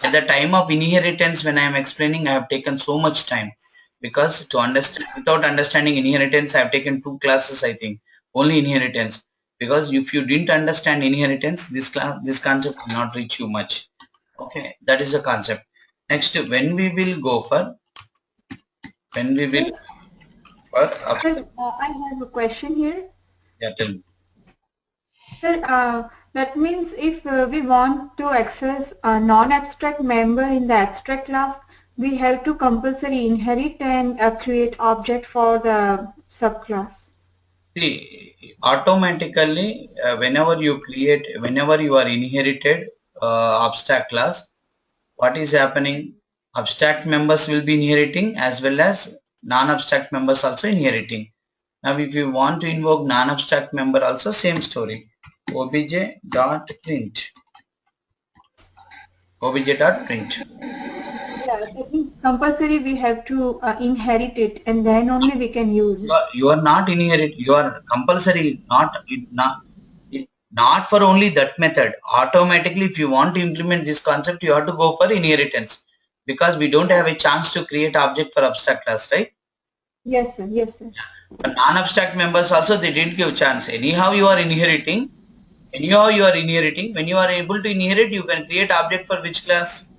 At the time of inheritance, when I am explaining, I have taken so much time, because to understand, without understanding inheritance, I have taken 2 classes, I think, only inheritance. Because if you didn't understand inheritance, this concept will not reach you much. Okay, that is the concept. Next, when we will go for Sir, I have a question here. yeah, tell me. Sir, that means if we want to access a non-abstract member in the abstract class, we have to compulsory inherit and create object for the subclass. See, automatically, whenever you are inherited abstract class, what is happening? Abstract members will be inheriting as well as non-abstract members also inheriting. Now, if you want to invoke non-abstract member also, same story. Obj dot print. Obj dot print. Yeah, that means compulsory we have to inherit it and then only we can use it. You are not inherit. You are compulsory not for only that method. Automatically, if you want to implement this concept, you have to go for inheritance, because we don't have a chance to create object for abstract class, right? Yes, sir. Yes, sir. But non-abstract members also, they didn't give chance. Anyhow, you are inheriting. When you are able to inherit, you can create object for which class?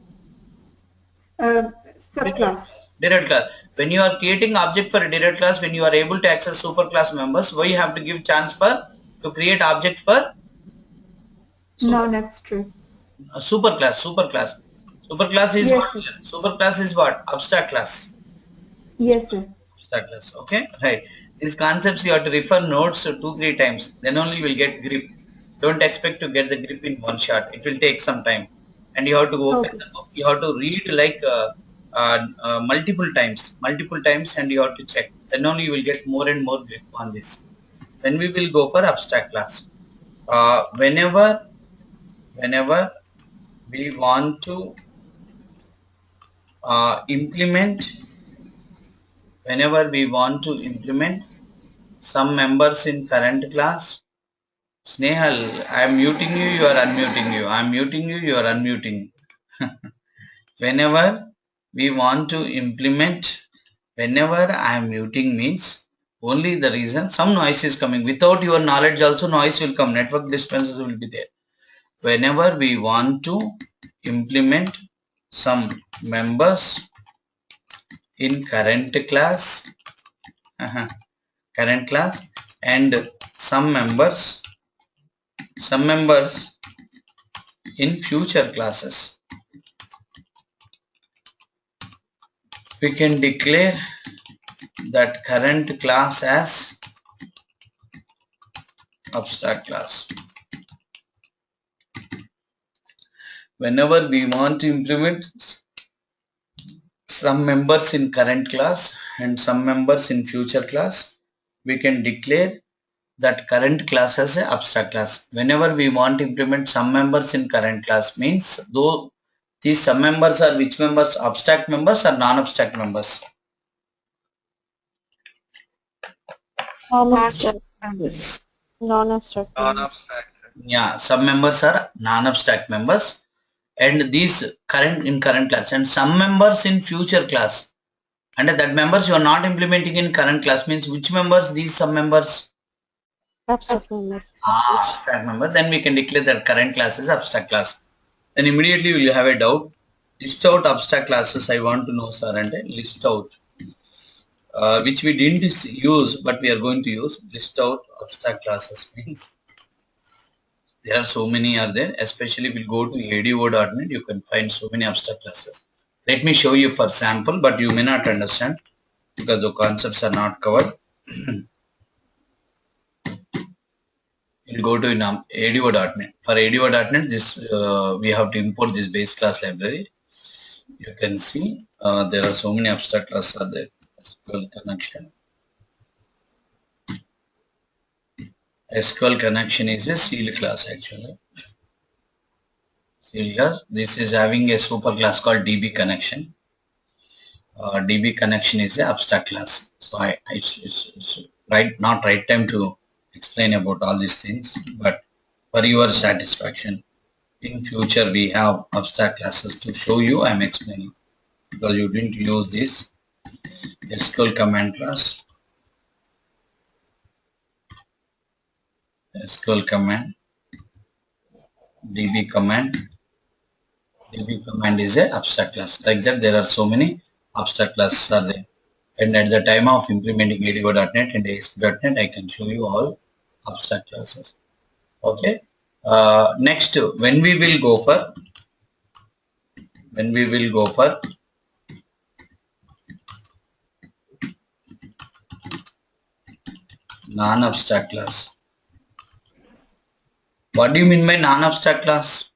Subclass. Derived class. When you are creating object for a derived class, when you are able to access superclass members, why you have to give chance to create object for Non-abstract. Superclass. Superclass is Yes, what? sir. Superclass is what? Abstract class. Yes, sir. Abstract class. Okay, right. These concepts you have to refer notes 2-3 times. Then only you will get grip. Don't expect to get the grip in one shot. It will take some time. And you have to open the book. You have to read like multiple times, and you have to check. Then only you will get more and more grip on this. Then we will go for abstract class. Whenever we want to implement some members in current class. Snehal, I am muting you, you are unmuting you. I am muting you, you are unmuting. Whenever we want to implement, whenever I am muting means only the reason some noise is coming. Without your knowledge also noise will come. Network disturbances will be there. Whenever we want to implement some members in current class, and some members in future classes, we can declare that current class as abstract class. Whenever we want to implement some members in current class and some members in future class, we can declare that current class as an abstract class. Whenever we want to implement some members in current class means though these some members are which members? Abstract members or non-abstract members? Non-abstract members. Non-abstract members. Yeah, some members are non-abstract members, and these current class, and some members in future class. And that members you are not implementing in current class means which members? These some members. Abstract members. Abstract member. Then we can declare that current class is abstract class. Then immediately you will have a doubt. List out abstract classes. I want to know, sir, and list out. Which we didn't use, but we are going to use. List out abstract classes means there are so many are there. Especially we'll go to ado.net. You can find so many abstract classes. Let me show you for sample, but you may not understand because the concepts are not covered. We'll go to ado.net. For ado.net, this we have to import this base class library. You can see there are so many abstract classes are there. SQL connection. SQL connection is a sealed class actually. Sealed class. This is having a super class called DB connection. DB connection is an abstract class. So it's not right time to explain about all these things, but for your satisfaction, in future we have abstract classes to show you. I am explaining because you didn't use this SQL command class. SQL command, DB command. DB command is a abstract class. Like that, there are so many abstract classes are there. And at the time of implementing ado.net and ASP.net, I can show you all abstract classes. Okay. Next, when we will go for non-abstract class. What do you mean by non-abstract class?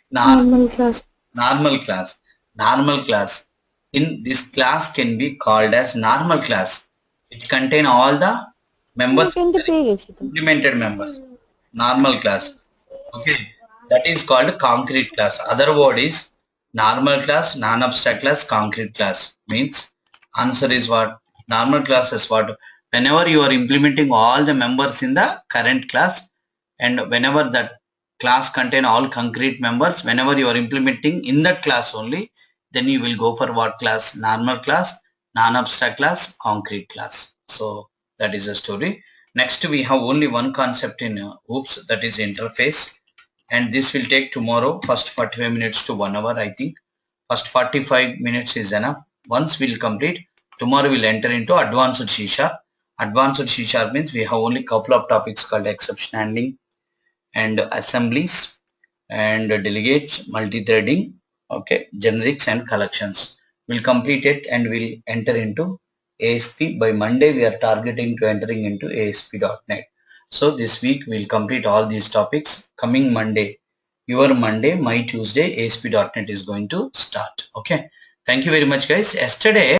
Normal class. Normal class. Normal class. In this class can be called as normal class, which contain all the members, implemented members. Normal class. Okay. That is called concrete class. Other word is normal class, non-abstract class, concrete class. Means answer is what? Normal class is what? Whenever you are implementing all the members in the current class, and whenever that class contain all concrete members, whenever you are implementing in that class only, then you will go for what class? Normal class, non-abstract class, concrete class. So that is the story. Next we have only one concept in OOPS, that is interface, and this will take tomorrow first 45 minutes to 1 hour. I think first 45 minutes is enough. Once we'll complete, tomorrow we'll enter into advanced C#. Advanced C# means we have only couple of topics called exception handling and assemblies and delegates, multi-threading, okay, generics and collections. We'll complete it and we'll enter into ASP. By Monday, we are targeting to entering into ASP.NET. So this week we'll complete all these topics. Coming Monday, your Monday, my Tuesday, ASP.NET is going to start. Okay. Thank you very much, guys. Yesterday,